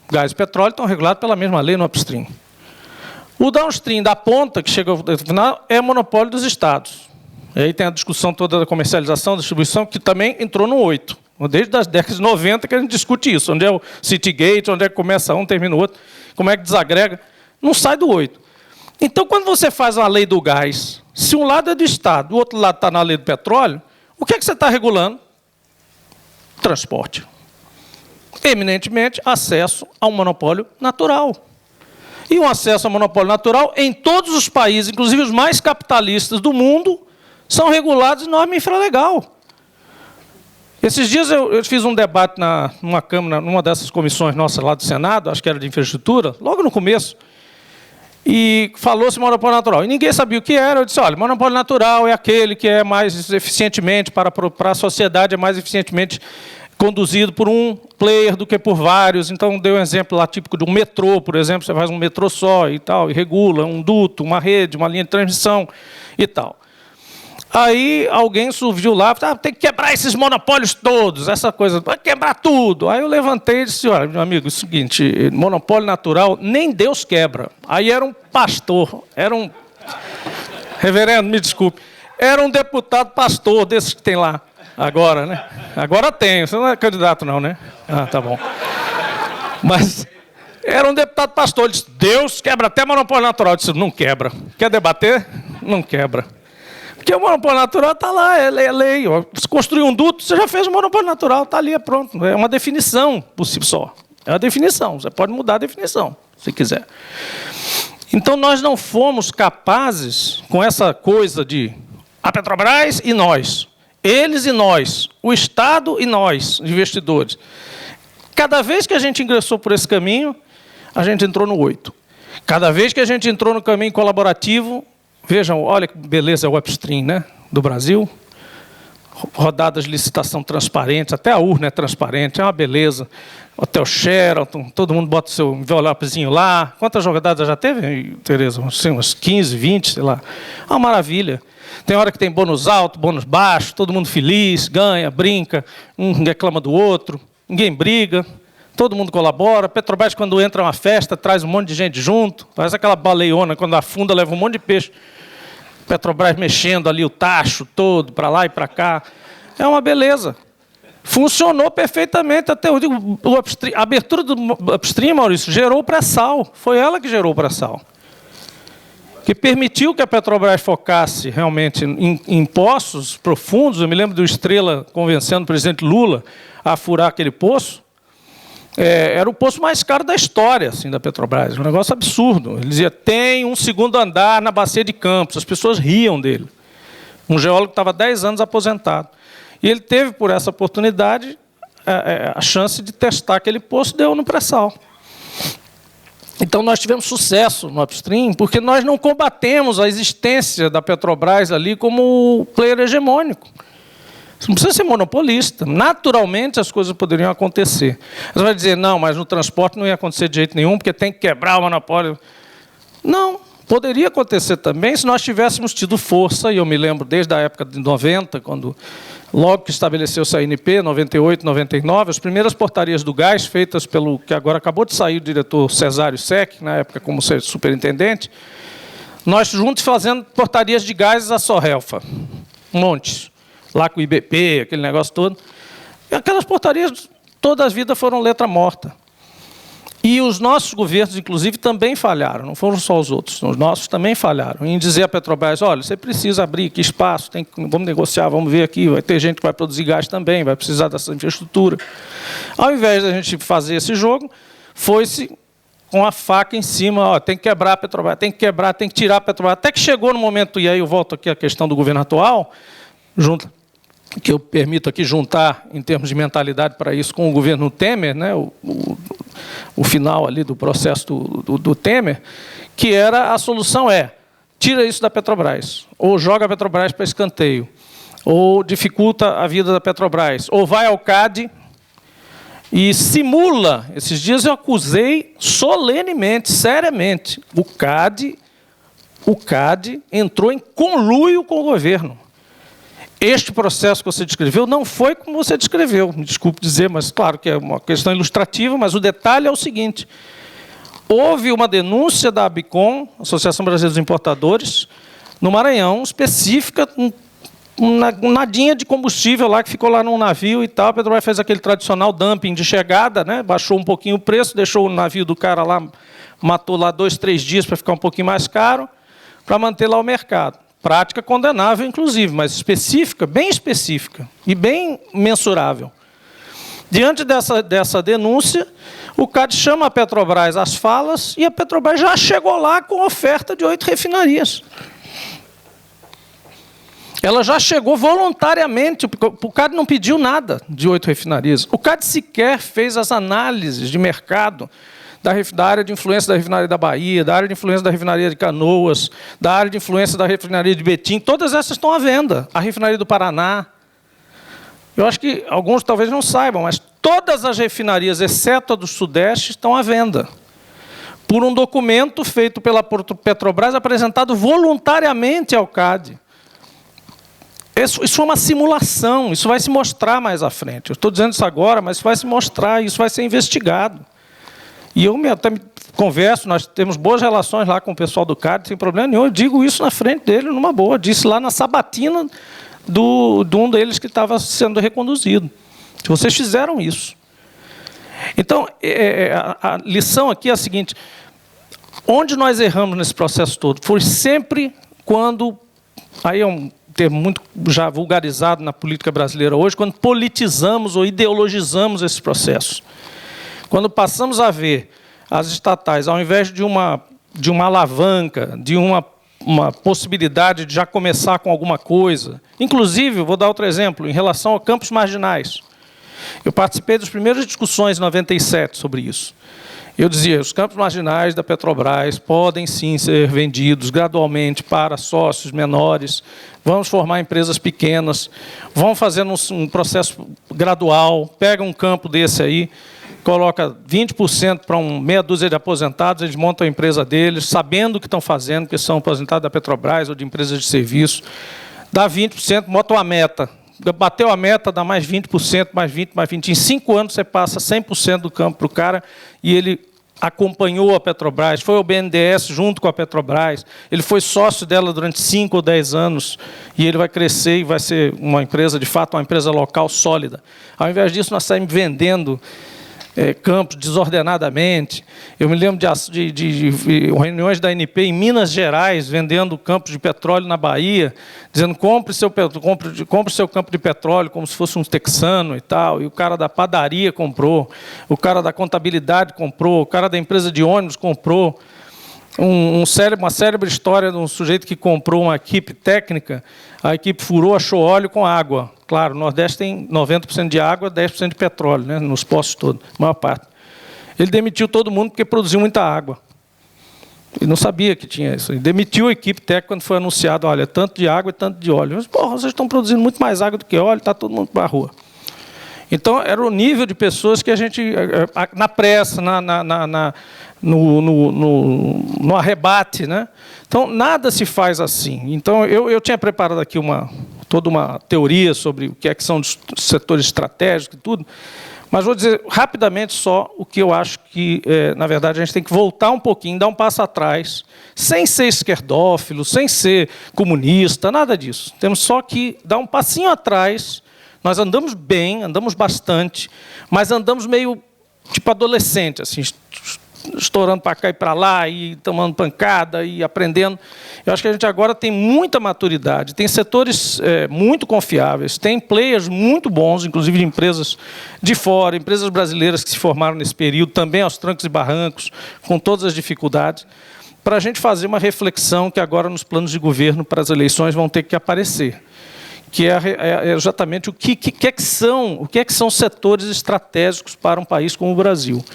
Gás e petróleo estão regulados pela mesma lei no upstream. O downstream da ponta, que chega ao final, é monopólio dos estados. E aí tem a discussão toda da comercialização, distribuição, que também entrou no 8. Desde as décadas de 90 que a gente discute isso. Onde é o Citygate, onde é que começa um, termina o outro, como é que desagrega. Não sai do 8. Então, quando você faz uma lei do gás, se um lado é do estado, o outro lado está na lei do petróleo, o que é que você está regulando? Transporte. Eminentemente, acesso a um monopólio natural. E um acesso ao monopólio natural, em todos os países, inclusive os mais capitalistas do mundo, são regulados em norma infralegal. Esses dias eu fiz um debate numa Câmara, numa dessas comissões nossas lá do Senado, acho que era de infraestrutura, logo no começo, e falou-se monopólio natural. E ninguém sabia o que era. Eu disse, olha, monopólio natural é aquele que é mais eficientemente, para a sociedade, é mais eficientemente conduzido por um player do que por vários. Então, dei um exemplo lá típico de um metrô, por exemplo, você faz um metrô só e tal, e regula um duto, uma rede, uma linha de transmissão e tal. Aí alguém surgiu lá, tem que quebrar esses monopólios todos, essa coisa, vai quebrar tudo. Aí eu levantei e disse, olha, meu amigo, é o seguinte, monopólio natural nem Deus quebra. Aí era um pastor, reverendo, me desculpe, era um deputado pastor desses que tem lá agora, né? Agora tem, você não é candidato não, né? Ah, tá bom. Mas era um deputado pastor, ele disse, Deus quebra até monopólio natural. Eu disse, não quebra. Quer debater? Não quebra. Porque o monopólio natural está lá, é lei. Se construir um duto, você já fez o monopólio natural, está ali, é pronto. É uma definição por si só. É uma definição, você pode mudar a definição, se quiser. Então, nós não fomos capazes, com essa coisa de a Petrobras e nós, eles e nós, o Estado e nós, investidores. Cada vez que a gente ingressou por esse caminho, a gente entrou no 8. Cada vez que a gente entrou no caminho colaborativo, vejam, olha que beleza o upstream, né, do Brasil. Rodadas de licitação transparentes, até a urna é transparente, é uma beleza. Hotel Sheraton, todo mundo bota o seu envelopezinho lá. Quantas rodadas já teve, Tereza? Umas 15, 20, sei lá. É uma maravilha. Tem hora que tem bônus alto, bônus baixo, todo mundo feliz, ganha, brinca, um reclama do outro, ninguém briga, todo mundo colabora. Petrobras, quando entra uma festa, traz um monte de gente junto, faz aquela baleiona, quando afunda, leva um monte de peixe. Petrobras mexendo ali o tacho todo, para lá e para cá. É uma beleza. Funcionou perfeitamente até o upstream. A abertura do upstream, Maurício, gerou o pré-sal. Foi ela que gerou o pré-sal. Que permitiu que a Petrobras focasse realmente em poços profundos. Eu me lembro do Estrela convencendo o presidente Lula a furar aquele poço. Era o poço mais caro da história assim, da Petrobras. Um negócio absurdo. Ele dizia, tem um segundo andar na Bacia de Campos. As pessoas riam dele. Um geólogo que estava há 10 anos aposentado. E ele teve, por essa oportunidade, a chance de testar aquele poço, deu no pré-sal. Então, nós tivemos sucesso no upstream, porque nós não combatemos a existência da Petrobras ali como player hegemônico. Você não precisa ser monopolista. Naturalmente, as coisas poderiam acontecer. Você vai dizer, não, mas no transporte não ia acontecer de jeito nenhum, porque tem que quebrar o monopólio. Não, poderia acontecer também se nós tivéssemos tido força, e eu me lembro desde a época de 90, quando logo que estabeleceu-se a ANP, 98, 99, as primeiras portarias do gás, feitas pelo que agora acabou de sair o diretor Cesário Sec, na época como superintendente, nós juntos fazendo portarias de gás a Sorrelfa, montes, lá com o IBP, aquele negócio todo. E aquelas portarias, toda a vida foram letra morta. E os nossos governos, inclusive, também falharam, não foram só os outros, os nossos também falharam, em dizer à Petrobras, olha, você precisa abrir aqui espaço, vamos negociar, vamos ver aqui, vai ter gente que vai produzir gás também, vai precisar dessa infraestrutura. Ao invés de a gente fazer esse jogo, foi-se com a faca em cima, ó, tem que quebrar a Petrobras, tem que quebrar, tem que tirar a Petrobras, até que chegou no momento, e aí eu volto aqui à questão do governo atual, que eu permito aqui juntar, em termos de mentalidade para isso, com o governo Temer, né, o final ali do processo do Temer, que era a solução tira isso da Petrobras, ou joga a Petrobras para escanteio, ou dificulta a vida da Petrobras, ou vai ao CAD e simula. Esses dias eu acusei solenemente, seriamente, o CAD entrou em conluio com o governo. Este processo que você descreveu não foi como você descreveu, me desculpe dizer, mas claro que é uma questão ilustrativa, mas o detalhe é o seguinte, houve uma denúncia da ABICOM, Associação Brasileira dos Importadores, no Maranhão, específica, uma nadinha de combustível lá, que ficou lá num navio e tal, a Petrobras fez aquele tradicional dumping de chegada, né, baixou um pouquinho o preço, deixou o navio do cara lá, matou lá 2, 3 dias para ficar um pouquinho mais caro, para manter lá o mercado. Prática condenável, inclusive, mas específica, bem específica e bem mensurável. Diante dessa denúncia, o CAD chama a Petrobras às falas e a Petrobras já chegou lá com oferta de 8 refinarias. Ela já chegou voluntariamente, o CAD não pediu nada de 8 refinarias. O CAD sequer fez as análises de mercado da área de influência da refinaria da Bahia, da área de influência da refinaria de Canoas, da área de influência da refinaria de Betim, todas essas estão à venda. A refinaria do Paraná. Eu acho que alguns talvez não saibam, mas todas as refinarias, exceto a do Sudeste, estão à venda. Por um documento feito pela Petrobras, apresentado voluntariamente ao CAD. Isso é uma simulação, isso vai se mostrar mais à frente. Eu estou dizendo isso agora, mas isso vai se mostrar, isso vai ser investigado. E eu até me converso, nós temos boas relações lá com o pessoal do CAD, sem problema nenhum, eu digo isso na frente dele, numa boa. Disse lá na sabatina de um deles que estava sendo reconduzido. Vocês fizeram isso. Então, a lição aqui é a seguinte: onde nós erramos nesse processo todo? Foi sempre quando, aí é um termo muito já vulgarizado na política brasileira hoje, quando politizamos ou ideologizamos esses processos. Quando passamos a ver as estatais, ao invés de uma alavanca, de uma possibilidade de já começar com alguma coisa. Inclusive, vou dar outro exemplo, em relação a campos marginais. Eu participei das primeiras discussões em 97 sobre isso. Eu dizia, os campos marginais da Petrobras podem sim ser vendidos gradualmente para sócios menores, vamos formar empresas pequenas, vamos fazer um processo gradual, pega um campo desse aí, coloca 20% para meia dúzia de aposentados, eles montam a empresa deles, sabendo o que estão fazendo, que são aposentados da Petrobras ou de empresas de serviço, dá 20%, bota uma meta. Bateu a meta, dá mais 20%, mais 20%, mais 20%. Em 5 anos, você passa 100% do campo para o cara e ele acompanhou a Petrobras, foi ao BNDES junto com a Petrobras, ele foi sócio dela durante 5 ou 10 anos e ele vai crescer e vai ser uma empresa, de fato, uma empresa local sólida. Ao invés disso, nós saímos vendendo campos desordenadamente. Eu me lembro de reuniões da ANP em Minas Gerais, vendendo campos de petróleo na Bahia, dizendo compre seu campo de petróleo como se fosse um texano e tal, e o cara da padaria comprou, o cara da contabilidade comprou, o cara da empresa de ônibus comprou. Uma célebre história de um sujeito que comprou uma equipe técnica, a equipe furou, achou óleo com água. Claro, o Nordeste tem 90% de água, 10% de petróleo, né, nos poços todos, a maior parte. Ele demitiu todo mundo porque produziu muita água. Ele não sabia que tinha isso. Ele demitiu a equipe técnica quando foi anunciado, olha, tanto de água e tanto de óleo. Mas, porra, vocês estão produzindo muito mais água do que óleo, está todo mundo para a rua. Então, era o nível de pessoas que a gente, na pressa, no arrebate, né? Então, nada se faz assim. Então, eu tinha preparado aqui toda uma teoria sobre o que é que são os setores estratégicos e tudo, mas vou dizer rapidamente só o que eu acho que, na verdade, a gente tem que voltar um pouquinho, dar um passo atrás, sem ser esquerdófilo, sem ser comunista, nada disso. Temos só que dar um passinho atrás. Nós andamos bem, andamos bastante, mas andamos meio tipo adolescente, assim, estourando para cá e para lá, e tomando pancada, e aprendendo. Eu acho que a gente agora tem muita maturidade, tem setores muito confiáveis, tem players muito bons, inclusive de empresas de fora, empresas brasileiras que se formaram nesse período, também aos trancos e barrancos, com todas as dificuldades, para a gente fazer uma reflexão que agora nos planos de governo para as eleições vão ter que aparecer, que é exatamente o que são setores estratégicos para um país como o Brasil.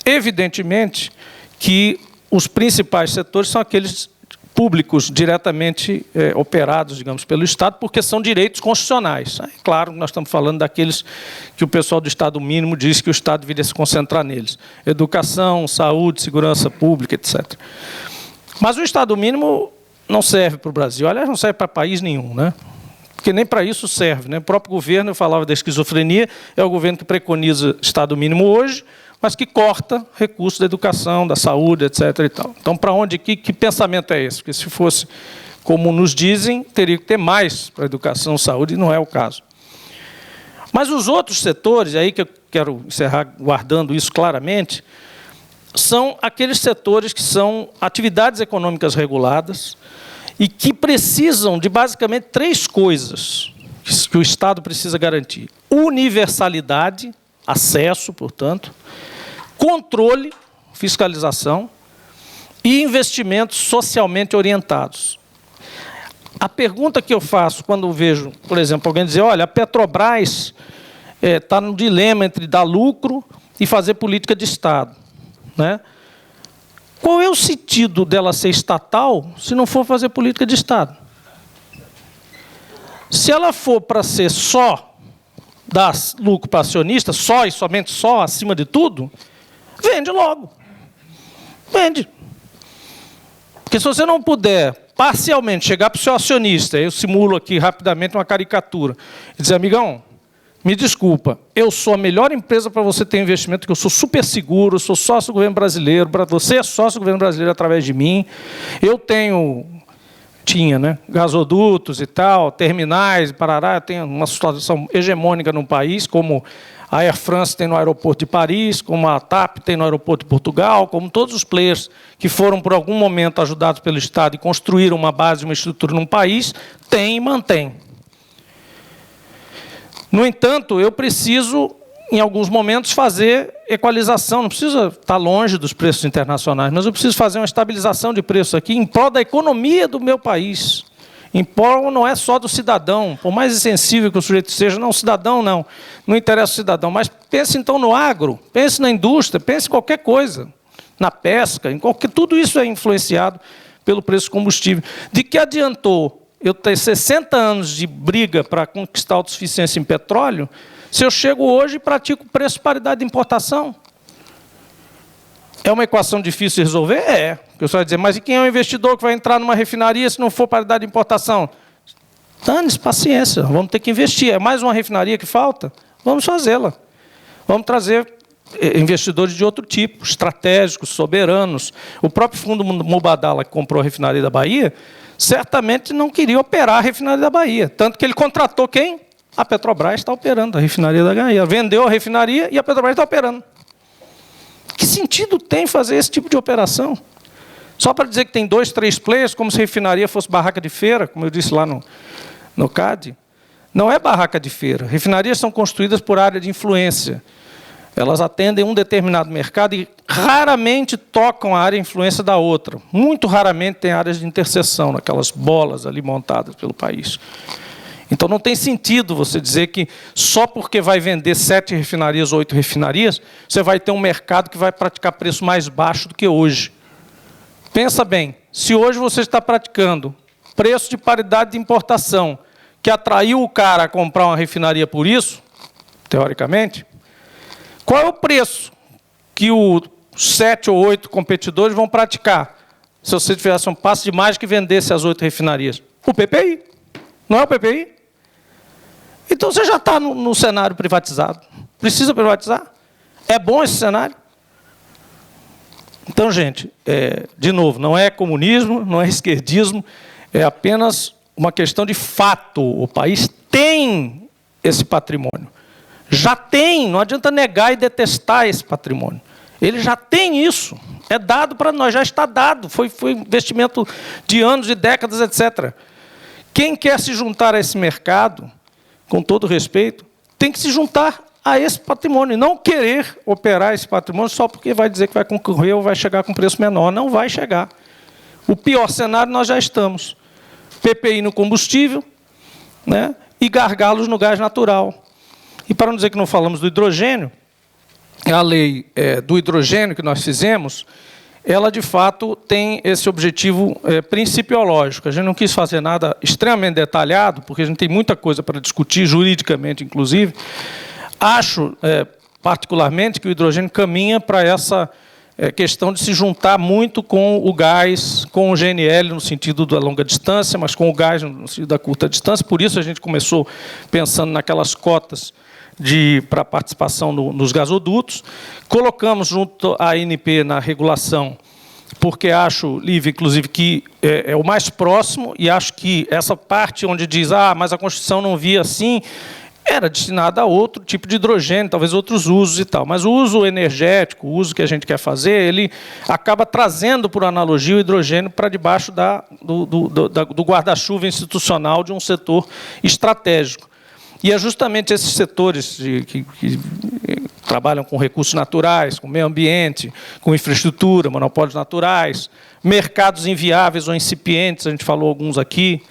Evidentemente que os principais setores são aqueles públicos diretamente operados, digamos, pelo Estado, porque são direitos constitucionais. É claro, nós estamos falando daqueles que o pessoal do Estado mínimo diz que o Estado deveria se concentrar neles. Educação, saúde, segurança pública, etc. Mas o Estado mínimo não serve para o Brasil. Aliás, não serve para país nenhum, né? Porque nem para isso serve, né? O próprio governo, eu falava da esquizofrenia, é o governo que preconiza Estado mínimo hoje, mas que corta recursos da educação, da saúde, etc. E tal. Então, para onde, que pensamento é esse? Porque se fosse como nos dizem, teria que ter mais para a educação, saúde, e não é o caso. Mas os outros setores, aí que eu quero encerrar guardando isso claramente, são aqueles setores que são atividades econômicas reguladas, e que precisam de, basicamente, 3 coisas que o Estado precisa garantir. Universalidade, acesso, portanto, controle, fiscalização e investimentos socialmente orientados. A pergunta que eu faço quando vejo, por exemplo, alguém dizer, olha, a Petrobras está no dilema entre dar lucro e fazer política de Estado, né? Qual é o sentido dela ser estatal se não for fazer política de Estado? Se ela for para ser só dar lucro para acionista, só e somente só, acima de tudo, vende logo. Vende. Porque se você não puder parcialmente, chegar para o seu acionista, eu simulo aqui rapidamente uma caricatura, e dizer, amigão, me desculpa, eu sou a melhor empresa para você ter investimento, que eu sou super seguro, sou sócio do governo brasileiro, você é sócio do governo brasileiro através de mim, eu tinha, né, gasodutos e tal, terminais, parará, tem uma situação hegemônica no país, como a Air France tem no aeroporto de Paris, como a TAP tem no aeroporto de Portugal, como todos os players que foram, por algum momento, ajudados pelo Estado e construíram uma base, uma estrutura num país, tem e mantém. No entanto, eu preciso, em alguns momentos, fazer equalização. Não precisa estar longe dos preços internacionais, mas eu preciso fazer uma estabilização de preços aqui em prol da economia do meu país. Em prol não é só do cidadão, por mais insensível que o sujeito seja, não, o cidadão não interessa o cidadão, mas pense então no agro, pense na indústria, pense em qualquer coisa, na pesca, tudo isso é influenciado pelo preço do combustível. De que adiantou eu ter 60 anos de briga para conquistar a autossuficiência em petróleo, se eu chego hoje e pratico preço paridade de importação? É uma equação difícil de resolver? É. Porque você vai dizer, mas e quem é o investidor que vai entrar numa refinaria se não for paridade de importação? Dane-se, paciência, vamos ter que investir. É mais uma refinaria que falta? Vamos fazê-la. Vamos trazer investidores de outro tipo, estratégicos, soberanos. O próprio fundo Mubadala, que comprou a refinaria da Bahia, certamente não queria operar a refinaria da Bahia. Tanto que ele contratou quem? A Petrobras está operando a refinaria da Bahia. Vendeu a refinaria e a Petrobras está operando. Que sentido tem fazer esse tipo de operação? Só para dizer que tem 2, 3 players, como se a refinaria fosse barraca de feira, como eu disse lá no CAD. Não é barraca de feira. Refinarias são construídas por área de influência. Elas atendem um determinado mercado e raramente tocam a área de influência da outra. Muito raramente tem áreas de interseção, naquelas bolas ali montadas pelo país. Então não tem sentido você dizer que só porque vai vender 7 refinarias ou 8 refinarias, você vai ter um mercado que vai praticar preço mais baixo do que hoje. Pensa bem, se hoje você está praticando preço de paridade de importação, que atraiu o cara a comprar uma refinaria por isso, teoricamente, qual é o preço que os 7 ou 8 competidores vão praticar se você tivesse um passo de mágica e vendesse as 8 refinarias? O PPI. Não é o PPI? Então você já está no cenário privatizado. Precisa privatizar? É bom esse cenário? Então, gente, de novo, não é comunismo, não é esquerdismo, é apenas uma questão de fato. O país tem esse patrimônio. Já tem, não adianta negar e detestar esse patrimônio. Ele já tem isso, é dado para nós, já está dado, foi investimento de anos e décadas, etc. Quem quer se juntar a esse mercado, com todo respeito, tem que se juntar a esse patrimônio, e não querer operar esse patrimônio só porque vai dizer que vai concorrer ou vai chegar com preço menor. Não vai chegar. O pior cenário nós já estamos. PPI no combustível, né, e gargalos no gás natural. E para não dizer que não falamos do hidrogênio, a lei do hidrogênio que nós fizemos, ela, de fato, tem esse objetivo principiológico. A gente não quis fazer nada extremamente detalhado, porque a gente tem muita coisa para discutir, juridicamente, inclusive. Acho, particularmente, que o hidrogênio caminha para essa questão de se juntar muito com o gás, com o GNL, no sentido da longa distância, mas com o gás no sentido da curta distância. Por isso, a gente começou pensando naquelas cotas para participação nos gasodutos. Colocamos junto à ANP na regulação, porque acho, Lívia, inclusive, que é o mais próximo, e acho que essa parte onde diz, mas a Constituição não via assim, era destinada a outro tipo de hidrogênio, talvez outros usos e tal. Mas o uso energético, o uso que a gente quer fazer, ele acaba trazendo, por analogia, o hidrogênio para debaixo do guarda-chuva institucional de um setor estratégico. E é justamente esses setores que trabalham com recursos naturais, com meio ambiente, com infraestrutura, monopólios naturais, mercados inviáveis ou incipientes, a gente falou alguns aqui,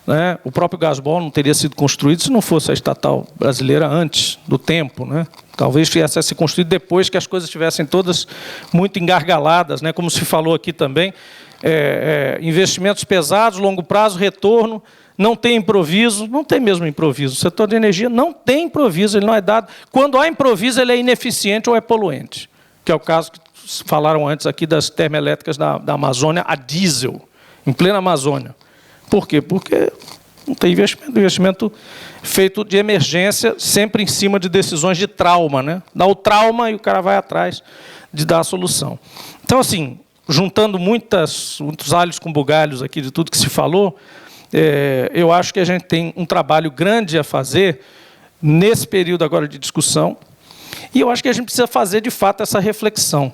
né? O próprio Gasbol não teria sido construído se não fosse a estatal brasileira antes do tempo, né? Talvez viesse a ser construído depois que as coisas estivessem todas muito engargaladas, né? Como se falou aqui também, investimentos pesados, longo prazo, retorno. Não tem improviso, não tem mesmo improviso. O setor de energia não tem improviso, ele não é dado. Quando há improviso, ele é ineficiente ou é poluente, que é o caso que falaram antes aqui das termoelétricas da Amazônia a diesel. em plena Amazônia. Por quê? Porque não tem investimento feito de emergência, sempre em cima de decisões de trauma, né? Dá o trauma e o cara vai atrás de dar a solução. Então, assim, juntando muitos alhos com bugalhos aqui de tudo que se falou, eu acho que a gente tem um trabalho grande a fazer nesse período agora de discussão, e eu acho que a gente precisa fazer, de fato, essa reflexão.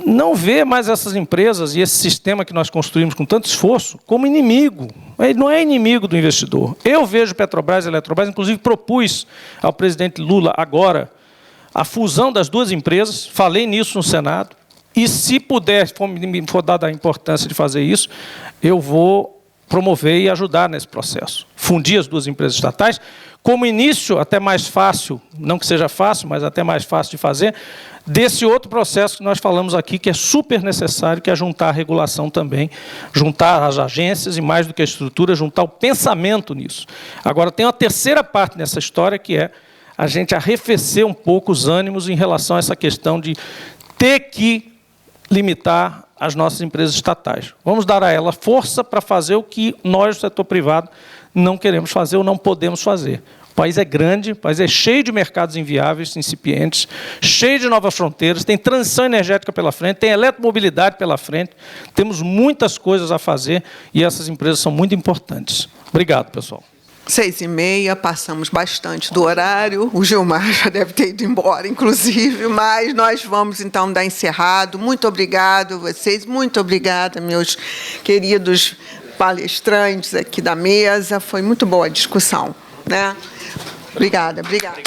Não ver mais essas empresas e esse sistema que nós construímos com tanto esforço como inimigo. Ele não é inimigo do investidor. Eu vejo Petrobras e Eletrobras, inclusive propus ao presidente Lula agora a fusão das duas empresas, falei nisso no Senado, e se puder, me for dada a importância de fazer isso, eu vou promover e ajudar nesse processo. Fundir as duas empresas estatais, como início até mais fácil, não que seja fácil, mas até mais fácil de fazer, desse outro processo que nós falamos aqui, que é super necessário, que é juntar a regulação também, juntar as agências e, mais do que a estrutura, juntar o pensamento nisso. Agora, tem uma terceira parte nessa história, que é a gente arrefecer um pouco os ânimos em relação a essa questão de ter que limitar as nossas empresas estatais. Vamos dar a ela força para fazer o que nós, do setor privado, não queremos fazer ou não podemos fazer. O país é grande, o país é cheio de mercados inviáveis, incipientes, cheio de novas fronteiras, tem transição energética pela frente, tem eletromobilidade pela frente, temos muitas coisas a fazer e essas empresas são muito importantes. Obrigado, pessoal. 6h30, passamos bastante do horário, o Gilmar já deve ter ido embora, inclusive, mas nós vamos, então, dar encerrado. Muito obrigado a vocês, muito obrigada, meus queridos palestrantes aqui da mesa, foi muito boa a discussão, né? Obrigada, obrigada.